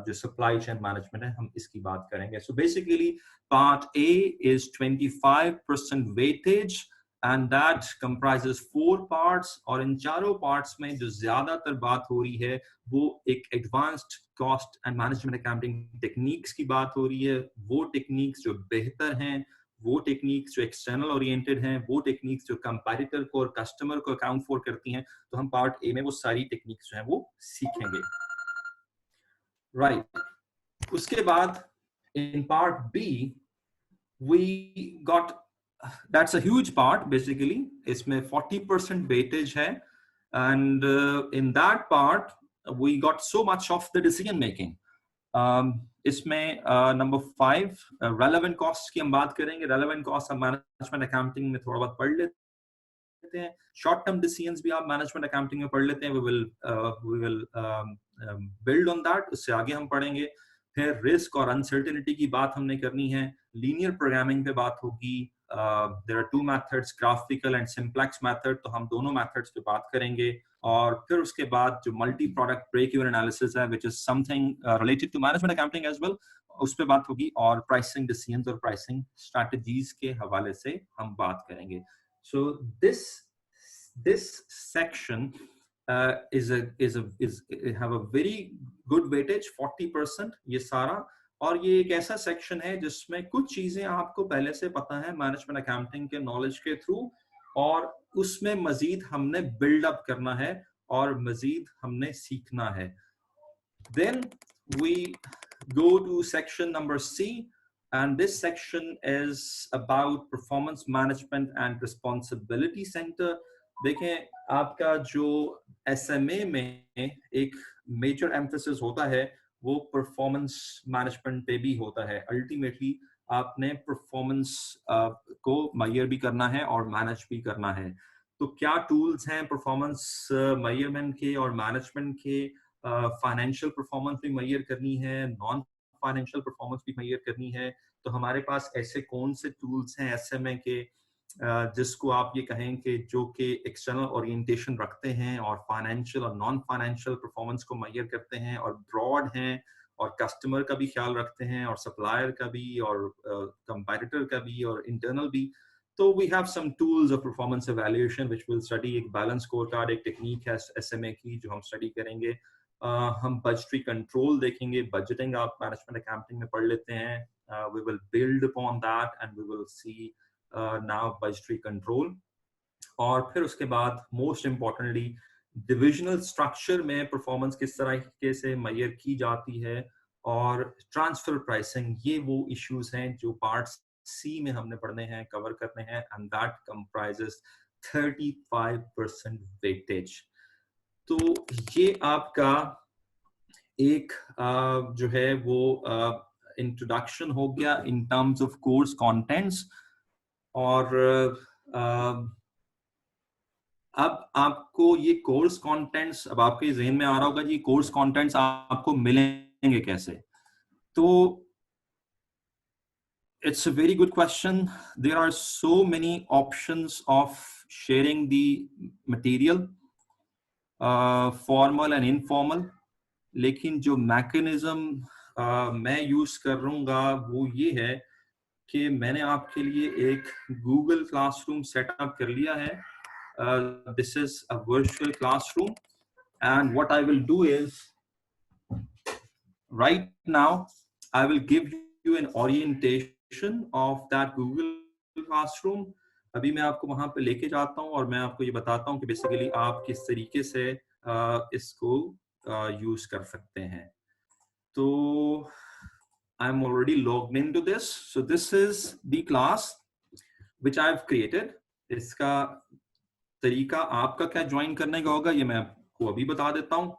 जो supply chain management है, हम इसकी बात करेंगे. So basically part A is 25% weightage and that comprises 4 parts. और इन चारों parts में जो ज्यादातर बात हो रही है वो एक advanced cost and management accounting techniques की बात हो रही है. वो techniques जो बेहतर हैं, वो टेक्निक्स जो एक्सटर्नल ओरिएंटेड हैं, वो टेक्निक्स जो कंपैरेटर को और कस्टमर को अकाउंट फॉर करती हैं. तो हम पार्ट ए में वो सारी टेक्निक्स जो हैं वो सीखेंगे. राइट. उसके बाद in part B we got, that's a huge part basically. इसमें 40% वेटेज है and in that part we got so much of the decision making. इसमें नंबर 5 रेलेवेंट कॉस्ट की हम बात करेंगे. रेलेवेंट कॉस्ट हम मैनेजमेंट अकाउंटिंग में थोड़ा बहुत पढ़ लेते हैं. शॉर्ट टर्म डिसीजंस भी आप मैनेजमेंट अकाउंटिंग में पढ़ लेते हैं. We will build on that, उससे आगे हम पढ़ेंगे. फिर रिस्क और अनसर्टेनिटी की बात हमने करनी है. लीनियर प्रोग्रामिंग पे बात होगी. There are 2 methods, graphical and simplex method, तो हम दोनों मेथड्स पे बात करेंगे. और फिर उसके बाद जो multi product break even analysis है which is something related to management accounting as well, उस पे बात होगी. और प्राइसिंग डिसीजंस और प्राइसिंग स्ट्रेटजीज के हवाले से हम बात करेंगे. So this section have a very good weightage 40%. ये सारा, और ये एक ऐसा सेक्शन है जिसमें कुछ चीजें आपको पहले से पता है मैनेजमेंट अकाउंटिंग के नॉलेज के थ्रू, और उसमें मजीद हमने बिल्डअप करना है और मजीद हमने सीखना है. Then we go to section number C. And this section is about performance management and responsibility center. देखें, आपका जो SMA में एक major emphasis होता है वो performance management पे भी होता है. Ultimately आपने performance को measure भी करना है और manage भी करना है. तो क्या tools हैं performance measurement के और management के? फाइनेंशियल परफॉर्मेंस भी मेजर करनी है, नॉन फाइनेंशियल परफॉर्मेंस भी मेजर करनी है. तो हमारे पास ऐसे कौन से टूल्स हैं एसएमए के जिसको आप ये कहें कि जो कि एक्सटर्नल ओरिएंटेशन रखते हैं और फाइनेंशियल और नॉन फाइनेंशियल परफॉर्मेंस को मेजर करते हैं और ब्रॉड हैं और कस्टमर का भी ख्याल रखते हैं और सप्लायर का भी और कंपैरेटर का भी और इंटरनल भी. तो we have some tools of performance evaluation which will study. एक बैलेंस स्कोर कार्ड एक टेक्निक है एसएमए की जो हम स्टडी करेंगे. हम बजटरी कंट्रोल देखेंगे. बजटिंग आप मैनेजमेंट अकाउंटिंग में पढ़ लेते हैं. We will build upon that and we will see now budgetary control. और फिर उसके बाद most importantly divisional structure में performance किस तरीके से measure की जाती है और transfer pricing. ये वो issues हैं जो parts सी में हमने पढ़ने हैं, कवर करने हैं, एंड दैट कंप्राइजेस 35% वेटेज। तो ये आपका एक जो है वो इंट्रोडक्शन हो गया in terms of course contents. और अब आपको ये कोर्स कंटेंट्स, अब आपके ज़हन में आ रहा होगा जी कोर्स कंटेंट्स आपको मिलेंगे कैसे। तो it's a very good question. There are so many options of sharing the material, formal and informal. लेकिन जो मैकेनिज्म मैं यूज करूंगा वो ये है कि मैंने आपके लिए एक गूगल क्लासरूम सेटअप कर लिया है. This is a virtual classroom, and what I will do is right now I will give you an orientation of that Google Classroom. अभी मैं आपको वहां पे लेके जाता हूं और मैं आपको ये बताता हूं कि बेसिकली आप किस तरीके से इसको यूज कर सकते हैं. तो I'm already logged into this. So this is the class which I've created. इसका तरीका आपका क्या ज्वाइन करने का होगा ये मैं आपको अभी बता देता हूं.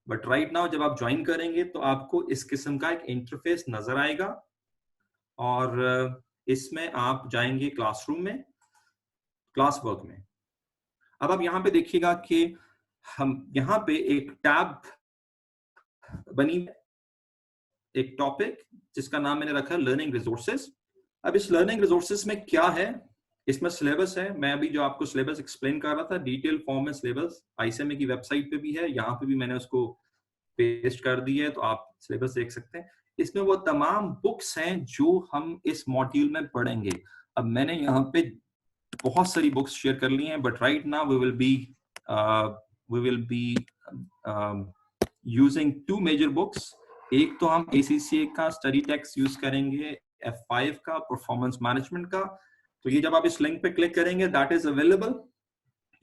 बट राइट नाउ जब आप ज्वाइन करेंगे तो आपको इस किस्म का एक इंटरफेस नजर आएगा और इसमें आप जाएंगे क्लासरूम में, क्लास वर्क में. अब आप यहाँ पे देखिएगा कि हम यहाँ पे एक टैब बनी, एक टॉपिक जिसका नाम मैंने रखा है लर्निंग रिसोर्सेज. अब इस लर्निंग रिसोर्सेज में क्या है, इसमें सिलेबस है. मैं अभी जो आपको सिलेबस एक्सप्लेन कर रहा था डिटेल फॉर्म में सिलेबस ICMA की वेबसाइट पे भी है, यहाँ पे भी मैंने उसको पेस्ट कर दी है तो आप सिलेबस देख सकते हैं. इसमें वो तमाम बुक्स हैं जो हम इस मॉड्यूल में पढ़ेंगे. अब मैंने यहाँ पे बहुत सारी बुक्स शेयर कर ली हैं, but right now we will be using two major books. एक तो हम ACCA का स्टडी टेक्स्ट यूज करेंगे, F5 का परफॉर्मेंस मैनेजमेंट का. तो ये जब आप इस लिंक पे क्लिक करेंगे that is available,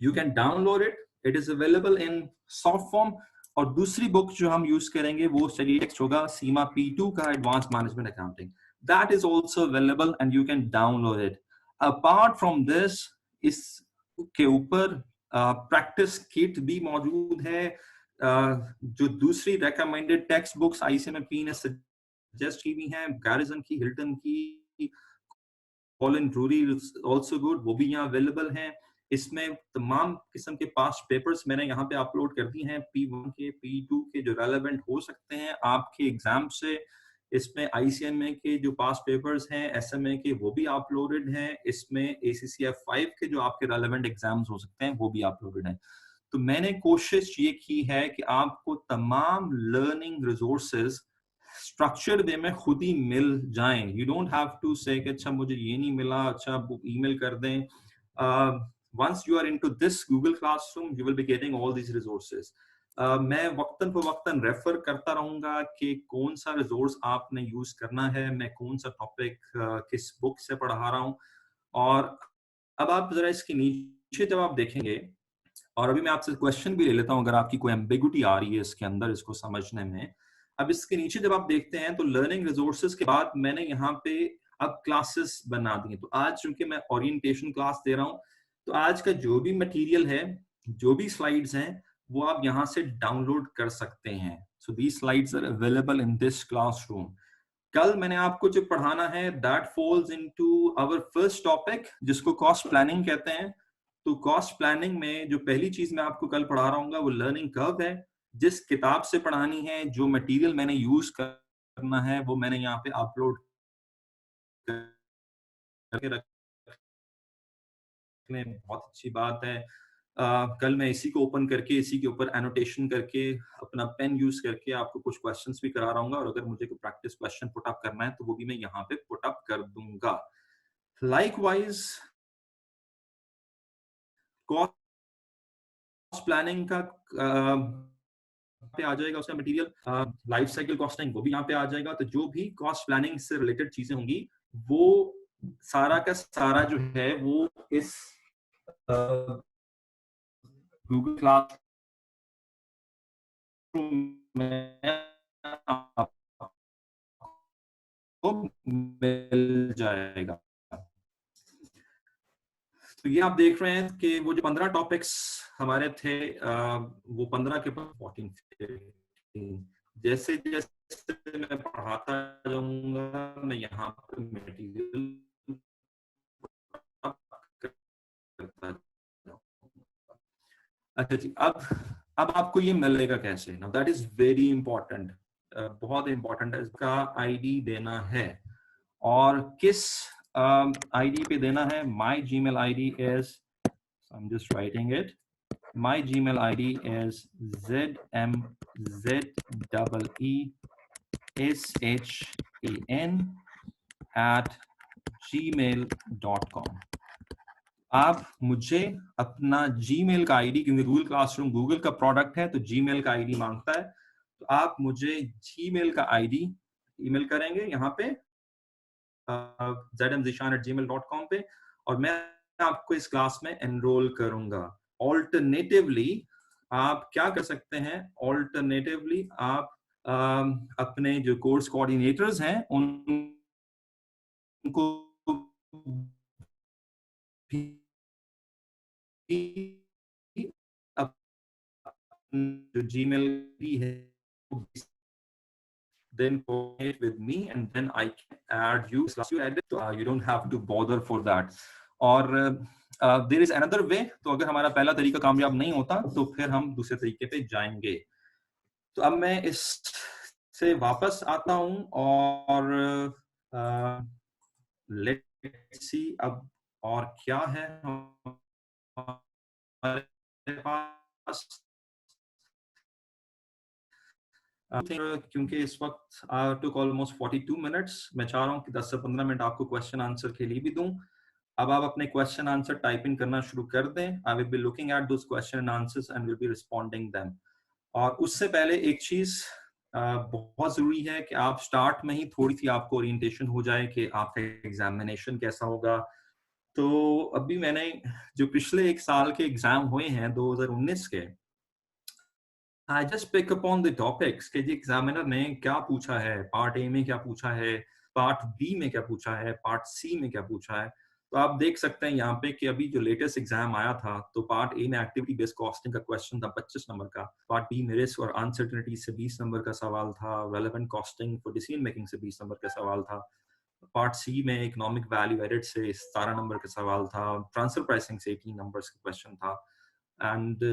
you can download it, it is available in soft form. और दूसरी बुक जो हम यूज करेंगे वो स्टडी टेक्स्ट होगा सीमा P2 का advance management accounting. That is also available and you can download it. Apart from this इसके ऊपर प्रैक्टिस किट भी मौजूद है. जो दूसरी रेकमेंडेड टेक्स्ट बुक्स ICMAP ने सजेस्ट की हुई हैं, गैरिसन की, हिल्टन की, कॉलिन ड्रूरी आल्सो गुड, वो भी यहाँ अवेलेबल हैं. इसमें तमाम किस्म के पास्ट पेपर्स मैंने यहाँ पे अपलोड कर दी हैं, P1 के, P2 के, जो रेलेवेंट हो सकते हैं आपके एग्जाम से. इसमें ICMA के जो पास्ट पेपर्स हैं, SMA के, वो भी अपलोडेड हैं. इसमें ACC F5 के जो आपके रेलेवेंट एग्जाम्स हो सकते हैं वो भी अपलोडेड हैं. तो मैंने कोशिश ये की है कि आपको तमाम लर्निंग रिसोर्सेज स्ट्रक्चर्ड वे में खुद ही मिल जाएं. यू डोंट हैव टू से कि अच्छा मुझे ये नहीं मिला, अच्छा आप ईमेल कर दें. once you are into this Google Classroom you will be getting all these resources. मैं वक्तन फवक्तन रेफर करता रहूंगा कि कौन सा रिसोर्स आपने यूज करना है, मैं कौन सा टॉपिक किस बुक से पढ़ा रहा हूं. और अब आप जरा इसके नीचे जब आप देखेंगे, और अभी मैं आपसे क्वेश्चन भी ले लेता हूं अगर आपकी कोई एम्बिगुइटी आ रही है इसके अंदर इसको समझने में. अब इसके नीचे जब आप देखते हैं तो लर्निंग रिसोर्सेज के बाद मैंने यहाँ पे अब क्लासेस बना दी. तो आज चूंकि मैं ओरिएंटेशन क्लास दे रहा हूँ तो आज का जो भी मटेरियल है, जो भी स्लाइड्स हैं, वो आप यहाँ से डाउनलोड कर सकते हैं. So these slides are available in this classroom. कल मैंने आपको जो पढ़ाना है that falls into our first topic जिसको कॉस्ट प्लानिंग कहते हैं. तो कॉस्ट प्लानिंग में जो पहली चीज मैं आपको कल पढ़ा रहा हूँ वो लर्निंग कर्व है. जिस किताब से पढ़ानी है, जो मटेरियल मैंने यूज करना है वो मैंने यहाँ पे अपलोड करके रखने. बहुत अच्छी बात है. कल मैं इसी को ओपन करके इसी के ऊपर एनोटेशन करके अपना पेन यूज करके आपको कुछ क्वेश्चंस भी करा रहा हूँ, और अगर मुझे कोई प्रैक्टिस क्वेश्चन पुट अप करना है तो वो भी मैं यहाँ पे पुट अप कर दूंगा. लाइकवाइज कॉस्ट प्लानिंग का पे आ जाएगा उसका मटेरियल. लाइफ साइकिल कॉस्टिंग वो भी यहाँ पे आ जाएगा. तो जो भी कॉस्ट प्लानिंग से रिलेटेड चीजें होंगी वो सारा का सारा जो है वो इस गूगल क्लास में आपको मिल जाएगा. तो ये आप देख रहे हैं कि वो जो 15 टॉपिक्स हमारे थे वो 15 के 14 15 जैसे जैसे मैं पढ़ाता जाऊंगा मैं यहाँ पर मटेरियल करता जाऊंगा। अच्छा जी, अब आपको ये मिलेगा कैसे? Now that is very important, बहुत इंपॉर्टेंट है। इसका आईडी देना है और किस आईडी पे देना है? My Gmail ID is, I am just writing it, my Gmail ID is zmzeeshan@gmail.com। आप मुझे अपना जीमेल का आईडी, क्योंकि गूगल क्लासरूम गूगल का प्रोडक्ट है तो जीमेल का आईडी मांगता है, तो आप मुझे जीमेल का आईडी ईमेल करेंगे यहाँ पे zmzeeshan@gmail.com पे, और मैं आपको इस क्लास में एनरोल करूंगा। ऑल्टरनेटिवली आप क्या कर सकते हैं? ऑल्टरनेटिवली आप अपने जो कोर्स कोऑर्डिनेटर्स हैं उनको भी जो जीमेल है then coordinate with me and then I can add you, you don't have to bother for that। और there is another way, तो अगर हमारा पहला तरीका कामयाब नहीं होता तो फिर हम दूसरे तरीके पे जाएंगे। तो अब मैं इस से वापस आता हूं और लेट्स सी अब और क्या है हमारे पास। क्योंकि इस वक्त टुक ऑलमोस्ट 42 मिनट्स, मैं चाह रहा हूँ कि 10 से 15 मिनट आपको क्वेश्चन आंसर के लिए भी दूं। अब आप अपने क्वेश्चन आंसर टाइप इन करना शुरू कर दें। आई will be looking at those question and answers and will be responding them. और उससे पहले एक चीज बहुत जरूरी है कि आप स्टार्ट में ही थोड़ी सी आपको ओरिएंटेशन हो जाए कि आपका एग्जामिनेशन कैसा होगा। तो अभी मैंने जो पिछले एक साल के एग्जाम हुए हैं 2019 के, I just pick up on the topics कि जी एग्जामिनर ने क्या पूछा है, पार्ट ए में क्या पूछा है, पार्ट बी में क्या पूछा है, पार्ट सी में क्या पूछा है। तो आप देख सकते हैं यहाँ पे कि अभी जो लेटेस्ट एग्जाम आया था, तो पार्ट ए में एक्टिविटी बेस्ड कॉस्टिंग का क्वेश्चन था 25 नंबर का, पार्ट बी में रिस्क और अनसर्टेनिटी से 20 नंबर का सवाल था, relevant costing for decision making से 20 नंबर का सवाल था, पार्ट सी में इकोनॉमिक वैल्यू एडेड से 17 नंबर का सवाल था, ट्रांसफर प्राइसिंग से 18 नंबर का क्वेश्चन था। एंड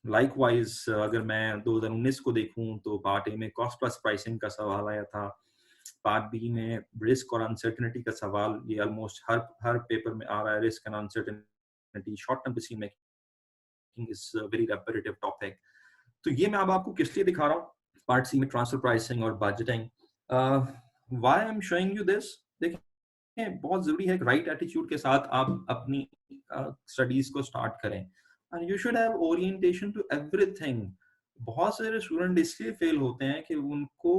लाइकवाइज अगर मैं 2019 को देखूं तो पार्ट ए में कॉस्ट प्लस प्राइसिंग का सवाल आया था, पार्ट बी में रिस्क और अनसर्टेनिटी का सवाल, ये ऑलमोस्ट हर पेपर में आ रहा है। Risk and uncertainty, short term decision making is very repetitive topic. तो ये मैं अब आपको किस लिए दिखा रहा हूँ? पार्ट सी में ट्रांसफर प्राइसिंग और budgeting. Why I am showing you this? देखिए बहुत जरूरी है राइट एटीट्यूड के साथ आप अपनी स्टडीज को स्टार्ट करें। And you should have orientation to everything। बहुत सारे स्टूडेंट इसलिए फेल होते हैं कि उनको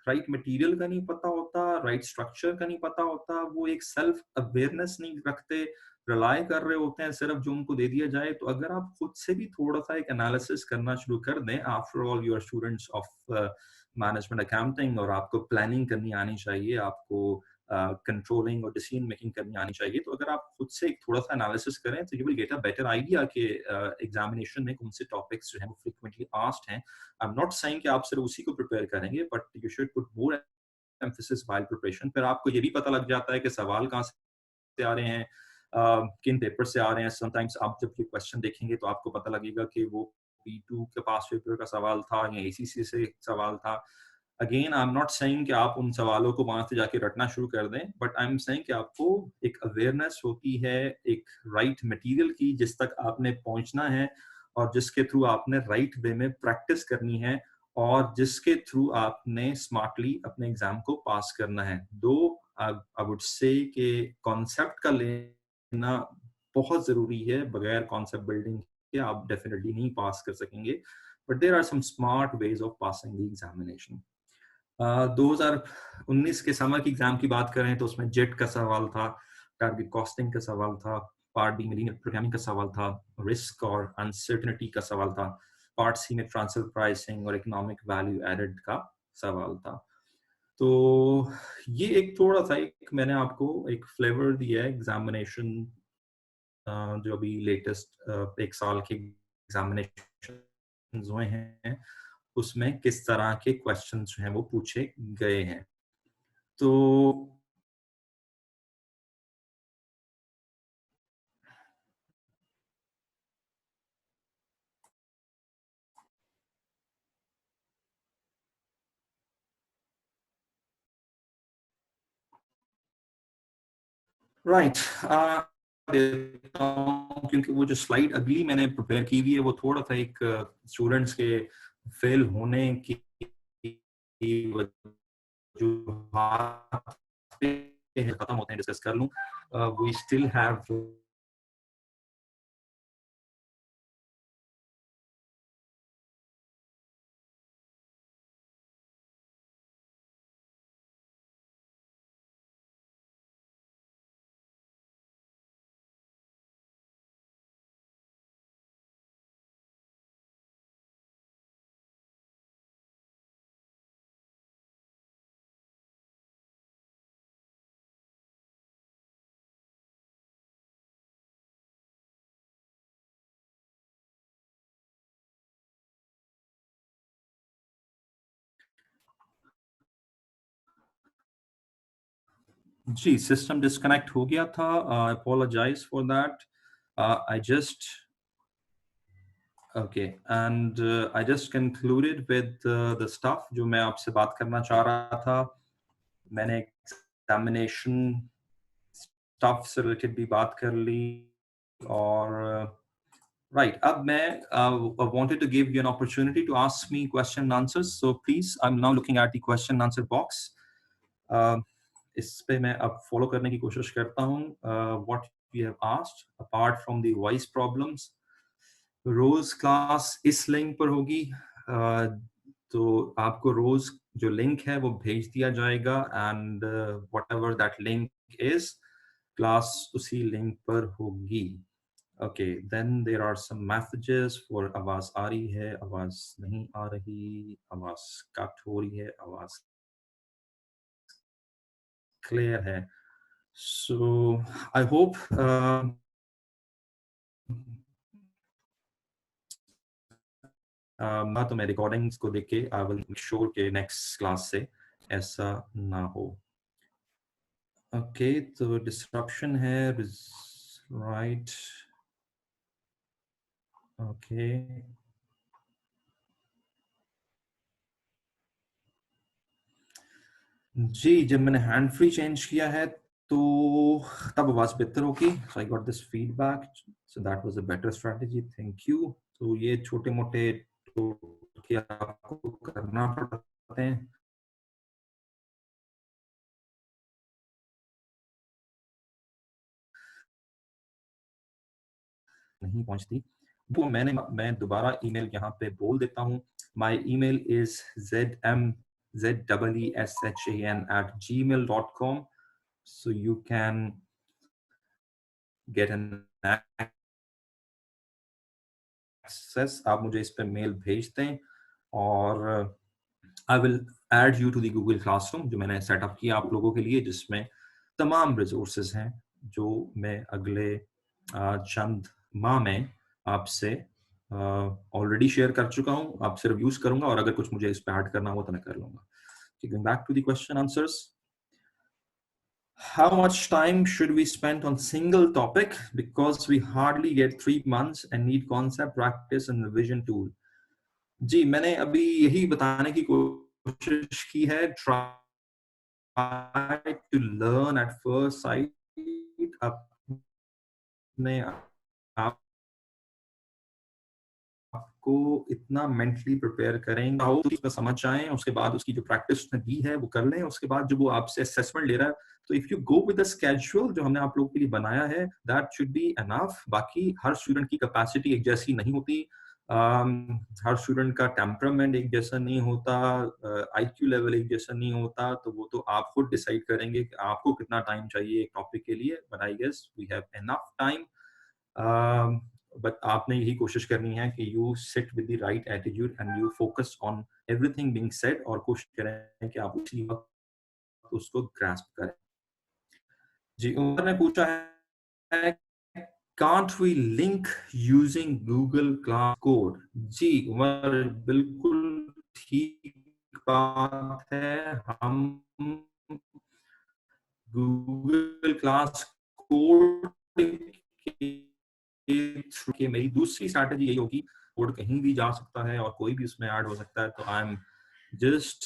राइट मटेरियल का नहीं पता होता, राइट स्ट्रक्चर का नहीं पता होता, वो एक सेल्फ अवेयरनेस नहीं रखते, रिलाई कर रहे होते हैं सिर्फ जो उनको दे दिया जाए। तो अगर आप खुद से भी थोड़ा सा एक एनालिसिस करना शुरू कर दें, after all you are students of management accounting, और आपको प्लानिंग करनी आनी चाहिए, आपको कंट्रोलिंग और डिसीजन मेकिंग करनी आनी चाहिए। तो अगर आप खुद से एक थोड़ा सा एनालिसिस करें तो you will get a better idea कि एग्जामिनेशन में कौन से टॉपिक्स जो हैं वो फ्रीक्वेंटली आस्क्ड हैं। आई एम नॉट सेइंग कि आप सिर्फ उसी को प्रिपेयर करेंगे, but you should put more emphasis while preparation. फिर आपको ये भी पता लग जाता है कि सवाल कहाँ से आ रहे हैं, किन पेपर से आ रहे हैं। समटाइम्स आप जब ये क्वेश्चन देखेंगे तो आपको पता लगेगा कि वो P2 के पास पेपर का सवाल था या ACC से सवाल था। Again I am not saying कि आप उन सवालों को वहां से जाके रटना शुरू कर दें, बट आई एम सेइंग कि आपको एक अवेयरनेस होती है एक राइट मटेरियल की जिस तक आपने पहुंचना है और जिसके थ्रू आपने राइट वे में प्रैक्टिस करनी है और जिसके थ्रू आपने स्मार्टली अपने एग्जाम को पास करना है। दो आई वुड से कि कॉन्सेप्ट का लेना बहुत जरूरी है, बगैर कॉन्सेप्ट बिल्डिंग के आप डेफिनेटली नहीं पास कर सकेंगे, but there are some smart ways of passing the examination. 2019 के समर की एग्जाम की बात करें तो उसमें जेट का सवाल था, टारगेट कॉस्टिंग का सवाल था, पार्ट बी में लीनियर प्रोग्रामिंग का सवाल था, रिस्क और अनसर्टेनिटी का सवाल था, पार्ट सी में ट्रांसफर प्राइसिंग और इकोनॉमिक वैल्यू एडेड का सवाल था। तो ये एक थोड़ा सा एक मैंने आपको एक फ्लेवर दिया है एग्जामिनेशन जो अभी लेटेस्ट एक साल के एग्जामिनेशन हुए हैं उसमें किस तरह के क्वेश्चंस जो हैं वो पूछे गए हैं। तो राइट, देता हूं, क्योंकि वो जो स्लाइड अगली मैंने प्रिपेयर की हुई है वो थोड़ा सा एक स्टूडेंट्स के फेल होने की वजूहात पे खत्म होते हैं, डिस्कस कर लूं। वी स्टिल हैव जी सिस्टम डिस्कनेक्ट हो गया था, apologise for that. I just okay and I just concluded with the stuff जो मैं आपसे बात करना चाह रहा था। मैंने एग्जामिनेशन स्टफ से रिलेटेड भी बात कर ली और right, अब मैं wanted to give you an opportunity to ask me question and answers, so please I'm now looking at the question and answer box. इस पे मैं अब फॉलो करने की कोशिश करता हूँ what we have asked apart from the voice problems. रोज क्लास इस लिंक पर होगी, तो आपको रोज जो लिंक है वो भेज दिया जाएगा and whatever that link is class उसी लिंक पर होगी। Okay then there are some messages for आवाज आ रही है, आवाज नहीं आ रही, आवाज कट हो रही है, आवाज क्लियर है। सो आई होप तो मैं रिकॉर्डिंग्स को देख के आई विल मेक श्योर के नेक्स्ट क्लास से ऐसा ना हो। ओके तो डिस्ट्रप्शन है, राइट, ओके जी जब मैंने हैंड फ्री चेंज किया है तो तब आवाज बेहतर होगी। So I got this feedback, so that was a better strategy, thank you. तो ये छोटे मोटे तो क्या आपको करना पड़ते हैं। नहीं पहुंचती वो मैं दोबारा ईमेल यहाँ पे बोल देता हूँ। My email is zmzeshan@gmail.com, so you can get an access। आप मुझे इस पे मेल भेज दें और I will add you to the Google classroom जो मैंने सेटअप किया आप लोगों के लिए, जिसमें तमाम रिसोर्सेज हैं जो मैं अगले चंद माह में आपसे ऑलरेडी शेयर कर चुका हूं। आप सिर्फ यूज करूंगा और अगर कुछ मुझे इस पे ऐड करना हो तो मैं कर लूंगा। Going back to the question answers, how much time should we spend on single topic because we hardly get 3 months and need concept practice and revision tool? जी मैंने अभी यही बताने की कोशिश की है, try to learn at first sight, अपने आप आपको इतना मेंटली प्रिपेयर करेंगे हो तो उसका समझ जाएं, उसके बाद उसकी जो प्रैक्टिस उसने दी है वो कर लें। उसके बाद जब वो आपसे असेसमेंट ले रहा है तो if you go with the schedule जो हमने आप लोगों के लिए बनाया है दैट शुड बी एनफ। बाकी हर स्टूडेंट की कैपेसिटी एक जैसी नहीं होती, हर स्टूडेंट का टेम्परामेंट एक जैसा नहीं होता, आईक्यू लेवल एक जैसा नहीं होता, तो वो तो आप खुद डिसाइड करेंगे कि आपको कितना टाइम चाहिए एक टॉपिक के लिए। But I guess we have enough time, but आपने यही कोशिश करनी है कि you sit with the right attitude and you focus on everything being said और कोशिश करें कि आप उसी वक्त उसको ग्रास्प करें। जी उमर ने पूछा है Can't we link using Google Class Code? जी उमर बिल्कुल ठीक बात है, हम Google Class Code के मेरी दूसरी स्ट्रैटेजी यही होगी, कोड कहीं भी जा सकता है और कोई भी उसमें ऐड हो सकता है, तो I am just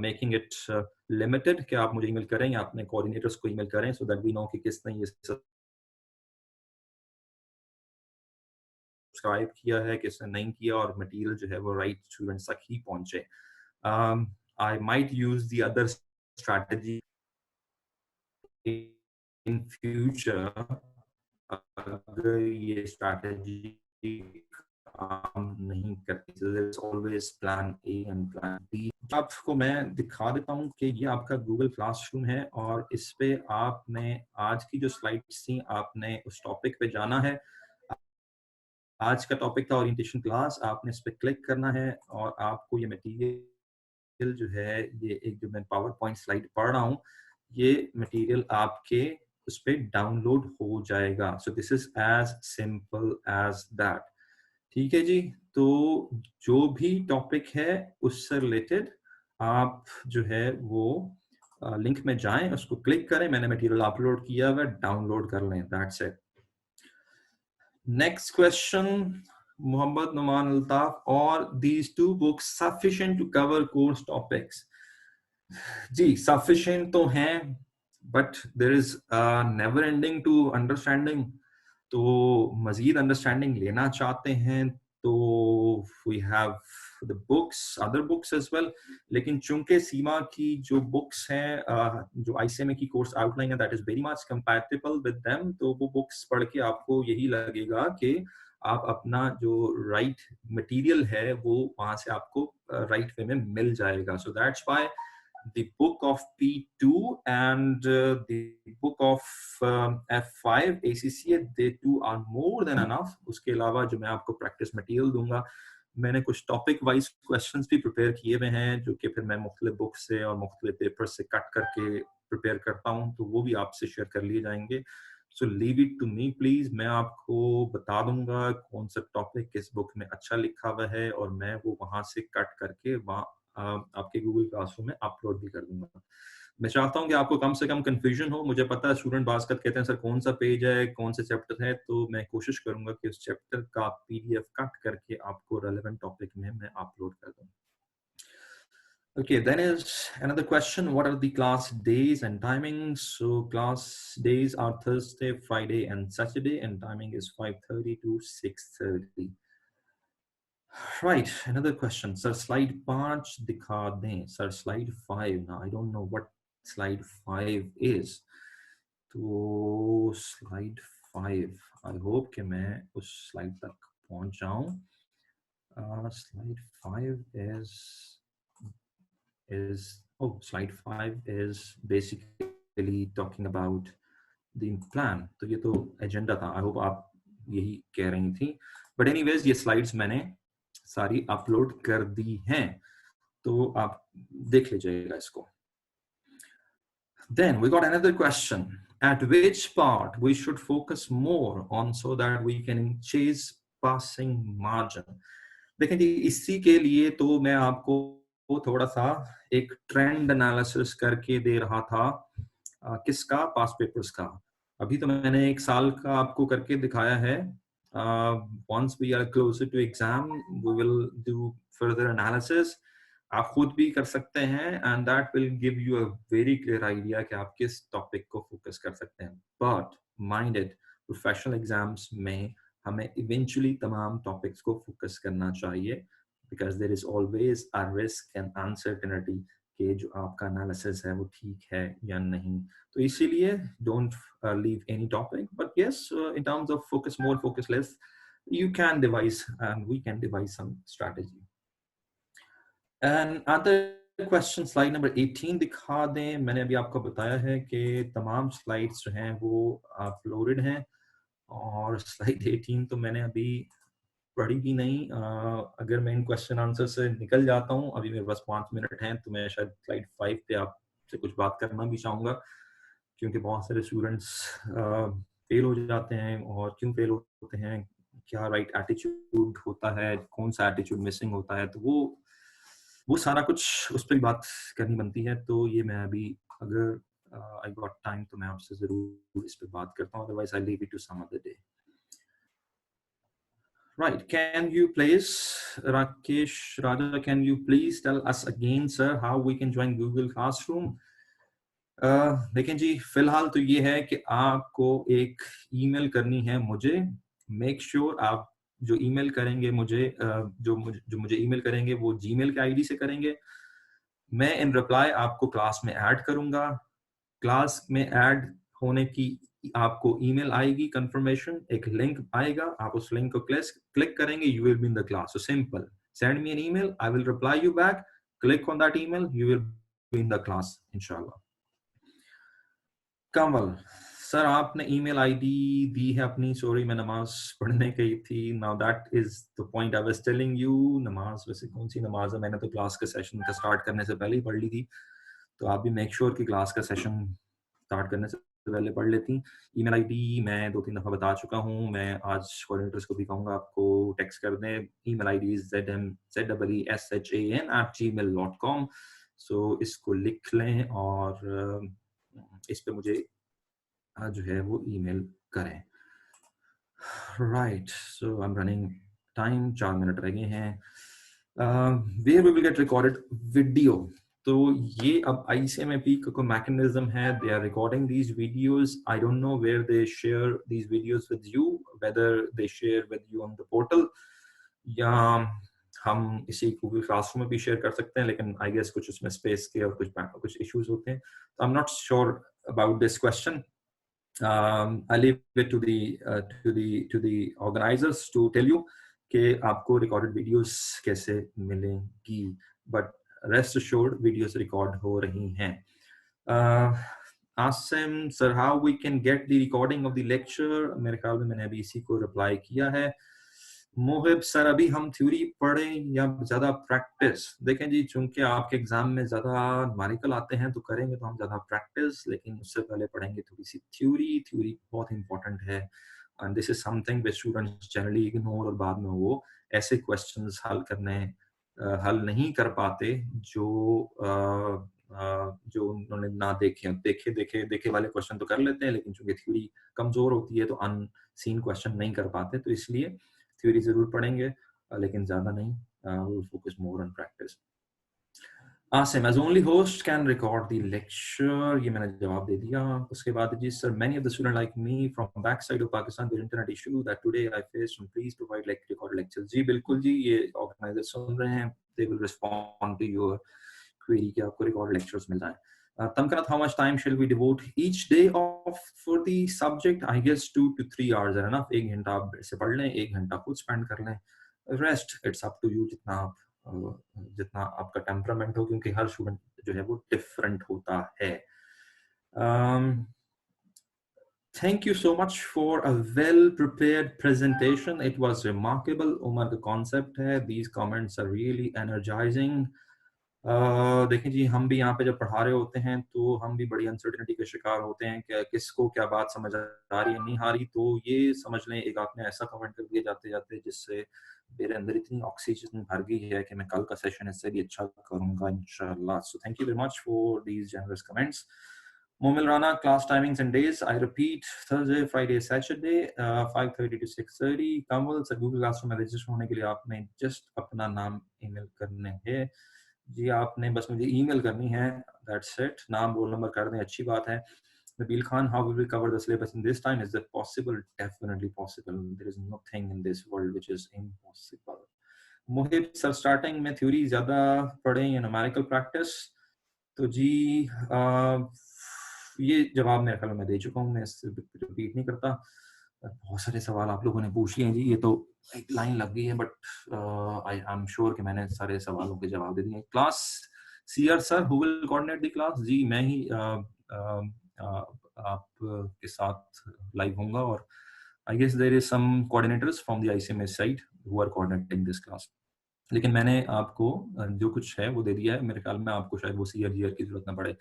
making it limited कि आप मुझे ईमेल करें या अपने कोऑर्डिनेटर्स को ईमेल करें सो दैट वी नो कि किसने ये सब्सक्राइब किया है, किसने नहीं किया, और मटेरियल जो है वो राइट स्टूडेंट्स तक ही पहुंचे. I might use the other strategy in future अगर ये स्ट्रैटेजी काम नहीं करती. There is always plan A and plan B. आपको मैं दिखा देता हूँ कि ये आपका गूगल क्लासरूम है और इस पे आपने आज की जो स्लाइड्स थी आपने उस टॉपिक पे जाना है. आज का टॉपिक था ओरिएंटेशन क्लास. आपने इस पे क्लिक करना है और आपको ये मटेरियल जो है, ये एक जो मैं पावर पॉइंट स्लाइड पढ़ रहा हूँ, ये मटेरियल आपके उस पे डाउनलोड हो जाएगा. So this is as simple as that. ठीक है जी. तो जो भी टॉपिक है उससे रिलेटेड आप जो है वो लिंक में जाएं, उसको क्लिक करें, मैंने मटेरियल अपलोड किया हुआ, डाउनलोड कर लें. That's it. Next question, Muhammad Numan Altaf. Are these two books sufficient to cover course topics? जी sufficient तो हैं, but there is never ending to understanding. तो मजीद अंडरस्टैंडिंग लेना चाहते हैं तो we have the books, other books as well. लेकिन चूंकि सीमा की जो बुक्स हैं, जो ICMA की कोर्स आउटलाइन है, that is very much compatible with them. तो वो बुक्स पढ़ के आपको यही लगेगा कि आप अपना जो राइट मटेरियल है वो वहां से आपको राइट वे में मिल जाएगा. So that's why the book of P2 and the book of F5 ACCA, they two are more than enough. उसके अलावा जो मैं आपको प्रैक्टिस मटेरियल दूंगा, मैंने कुछ टॉपिक वाइज क्वेश्चंस भी प्रिपेयर किए हुए हैं जो कि फिर मैं मुख्तलिफ बुक से और मुख्तलिफ पेपर से कट करके प्रिपेयर करता हूँ, तो वो भी आपसे शेयर कर लिए जाएंगे. So leave it to me please. मैं आपको बता दूंगा कौन सा टॉपिक किस बुक में अच्छा लिखा हुआ है और मैं वो वहां से कट करके वहां आपके गूगल क्लासरूम में अपलोड भी कर दूंगा. मैं चाहता हूं कि आपको कम से कम कंफ्यूजन हो. मुझे पता है स्टूडेंट बास्केट कहते हैं सर कौन सा पेज है, कौन सा चैप्टर है, तो मैं कोशिश करूंगा कि उस चैप्टर का PDF कट करके आपको रेलेवेंट टॉपिक में मैं अपलोड कर दूं. Okay, then is another question. What are the class days and timings? So class days are Thursday, Friday and Saturday, and timing is 5:30 to 6:30. Right, another question. Sir, slide 5 दिखा दें. Sir, slide 5. Now, I don't know what slide 5 is. तो slide 5. I hope कि मैं उस slide तक पहुंच जाऊं. Slide 5 slide 5 is basically talking about the plan. तो ये तो agenda था. I hope आप यही कह रही थी. But anyways, ये slides मैंने सारी अपलोड कर दी हैं, तो आप देख लीजिएगा इसको. Then we got another question. At which part we should focus more on so that we can chase passing margin? देखें जी, इसी के लिए तो मैं आपको थोड़ा सा एक ट्रेंड एनालिसिस करके दे रहा था. किसका? पास पेपर्स का. अभी तो मैंने एक साल का आपको करके दिखाया है. Once we are closer to exam, we will do further analysis. आप खुद भी कर सकते हैं and that will give you a very clear idea कि आप किस टॉपिक को फोकस कर सकते हैं. But mind it, professional exams में हमें eventually तमाम टॉपिक्स को फोकस करना चाहिए because there is always a risk and uncertainty कि जो आपका एनालिसिस है वो ठीक है या नहीं. तो इसीलिए don't leave any topic, but yes, in terms of focus more, focus less, you can devise and we can devise some strategy. And other question, slide number 18 दिखा दें. मैंने अभी आपको बताया है कि तमाम स्लाइड्स जो हैं वो अपलोडेड हैं और स्लाइड 18 तो मैंने अभी पढ़ी भी नहीं. अगर मैं इन क्वेश्चन आंसर से निकल जाता हूँ, अभी मेरे पास 5 मिनट हैं, तो मैं शायद स्लाइड 5 पे आपसे कुछ बात करना भी चाहूँगा क्योंकि बहुत सारे स्टूडेंट्स फेल हो जाते हैं और क्यों फेल होते हैं, क्या राइट एटीट्यूड होता है, कौन सा एटीट्यूड मिसिंग होता है, तो वो सारा कुछ उस पर भी बात करनी बनती है। तो ये मैं अभी अगर आई गॉट टाइम तो मैं आपसे जरूर इस पे बात करता हूँ, otherwise I leave it to some other day. Right, can you please, Rakesh Raja, can you please tell us again, sir, how we can join Google Classroom? देखें जी, फिलहाल तो ये है कि आपको एक ईमेल करनी है मुझे। मेक श्योर आप जो ईमेल करेंगे मुझे, जो मुझे ईमेल करेंगे वो जीमेल के आईडी से करेंगे। मैं इन रिप्लाई आपको क्लास में ऐड करूंगा। क्लास में ऐड होने की आपको ईमेल आएगी कंफर्मेशन, एक लिंक आएगा, आप उस लिंक को क्लिक करेंगे, you will be in the class. So simple, send me an email, I will reply you back, click on that email, you will be in the class इंशाल्लाह। Kamal sir, आपने email ID दी है अपनी, sorry मैं नमाज पढ़ने गई थी। Now that is the point I was telling you. नमाज वैसे कौन सी नमाज है, मैंने तो क्लास के सेशन का स्टार्ट करने से पहले ही पढ़ ली थी, तो आप भी मेक श्योर कि क्लास का सेशन स्टार्ट करने से पहले पढ़ लेती। ईमेल आईडी मैं 2-3 दफा बता चुका हूँ, मैं आज कोऑर्डिनेटर्स को भी कहूंगा आपको टेक्स्ट कर दें। Email ID is zmzeshan@gmail.com। सो इसको लिख लें और इस पे मुझे जो है वो ईमेल करें। Right, so I am running time, 4 minute रह गए हैं। Where we will get recorded video, तो ये अब ICMAP का कोई मैकेनिज्म है, they are recording these videos. I don't know where they share these videos with you, whether they share with you on the portal या हम इसी Google classroom में भी शेयर कर सकते हैं, लेकिन आई गेस कुछ उसमें स्पेस के और कुछ इश्यूज होते हैं, तो I am not sure about this question. I leave it to the organizers to tell you कि आपको रिकॉर्डेड वीडियोस कैसे मिलेंगी, but rest assured videos record हो रही हैं। Asim sir, how we can get the recording of the lecture, मेरे ख्याल में मैंने अभी इसी को रिप्लाई किया है। मोहिब सर, अभी हम थ्योरी पढ़ें या ज्यादा प्रैक्टिस? देखें जी, चूंकि आपके एग्जाम में ज्यादा न्यूमेरिकल आते हैं तो करेंगे तो हम ज्यादा प्रैक्टिस, लेकिन उससे पहले पढ़ेंगे थोड़ी सी थ्योरी। थ्योरी बहुत इंपॉर्टेंट है and this is something which students generally ignore, और बाद में वो ऐसे क्वेश्चंस हल नहीं कर पाते जो उन्होंने ना देखे वाले क्वेश्चन तो कर लेते हैं, लेकिन चूंकि थ्योरी कमजोर होती है तो अनसीन क्वेश्चन नहीं कर पाते, तो इसलिए थ्योरी जरूर पढ़ेंगे लेकिन ज्यादा नहीं, we will focus more on practice. Asim, as only host can record the lecture, ये मैंने जवाब दे दिया। उसके बाद जी sir, many of the students like me from backside of Pakistan with internet issue that today I faced, please provide like recorded lectures। जी बिल्कुल जी, ये organiser सुन रहे हैं, they will respond to your query कि आपको recorded lectures मिल जाए। Tamkanat, how much time shall we devote each day for the subject? I guess 2 to 3 hours are enough। 1 घंटा आप से पढ़ लें, 1 घंटा खुद स्पेंड कर लें, rest it's up to you, जितना आपका टेम्परामेंट हो, क्योंकि हर स्टूडेंट जो है वो डिफरेंट होता है। Thank you so much for a well prepared presentation. It was remarkable। Umar का concept है, these comments are really energizing। देखें जी, हम भी यहाँ पे जब पढ़ा रहे होते हैं तो हम भी बड़ी अनसर्टेनिटी के शिकार होते हैं कि किसको क्या बात समझ आ रही है नहीं आ रही, तो ये समझ लें एक आपने ऐसा कमेंट कर दिया जाते जाते जिससे मेरे अंदर इतनी ऑक्सीजन भर गई है कि मैं कल का सेशन इससे भी अच्छा करूंगा इंशाल्लाह। So thank you very much for these generous comments. Momil Rana, class timings and days. I repeat, Thursday, Friday, Saturday, 5:30 to 6:30. Kamal, sir Google Classroom में रजिस्टर होने के लिए आपने जस्ट अपना नाम ईमेल करने हैं जी, आपने बस मुझे ईमेल करनी है, दैट्स इट। नाम रोल नंबर कर दें, अच्छी बात है। Nabil Khan, how will we cover the syllabus in this time? Is that possible? Definitely possible. There is nothing in this world which is impossible. Mohib sir, starting में theory ज्यादा पढ़ें या numerical practice? तो जी ये जवाब मेरे ख्याल में दे चुका हूँ, मैं इससे रिपीट नहीं करता। बहुत सारे सवाल आप लोगों ने पूछ लिए हैं जी, ये तो एक लाइन लग गई है, बट आई एम श्योर कि मैंने सारे सवालों के जवाब दे दिए। Class CR sir, who will coordinate the class? जी मैं ही आप के साथ लाइव होऊंगा, और I guess there is some coordinators from the ICMS side who are coordinating this class, लेकिन मैंने आपको जो कुछ है वो दे दिया है। मेरे ख्याल में आपको शायद वो CR GR की जरूरत ना पड़े।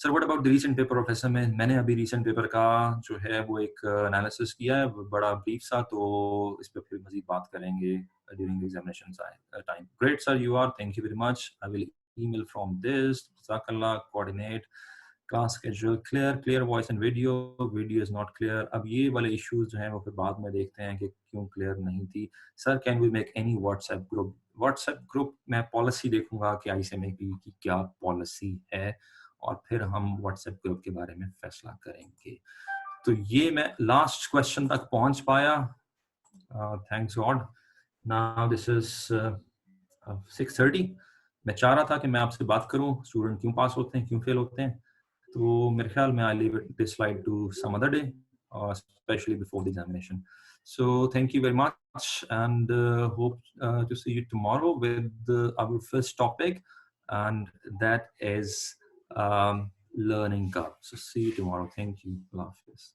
Sir what about the recent paper professor में मैंने अभी रीसेंट पेपर का जो है वो एक एनालिसिस किया है बड़ा ब्रीफ सा, तो इस पे फिर मजीद बात करेंगे during the examination time. Great sir, you are, thank you very much. I will email from this. Jazakallah, coordinate class schedule, clear voice and video is not clear. अब ये वाले issues जो हैं वो फिर बाद में देखते हैं कि क्यों clear नहीं थी. Sir, can we make any WhatsApp group मैं policy देखूंगा कि ICMAP की क्या policy है और फिर हम WhatsApp group के बारे में फैसला करेंगे. तो ये मैं last question तक पहुंच पाया. Thanks God. Now this is 6:30. मैं चाह रहा था कि मैं आपसे बात करूं, स्टूडेंट क्यों पास होते हैं, क्यों फेल होते हैं. तो मेरे ख्याल में I leave this slide to some other day, especially before the examination. So thank you very much and hope to see you tomorrow with our first topic, and that is learning curve. So see you tomorrow. Thank you. Allah Hafiz.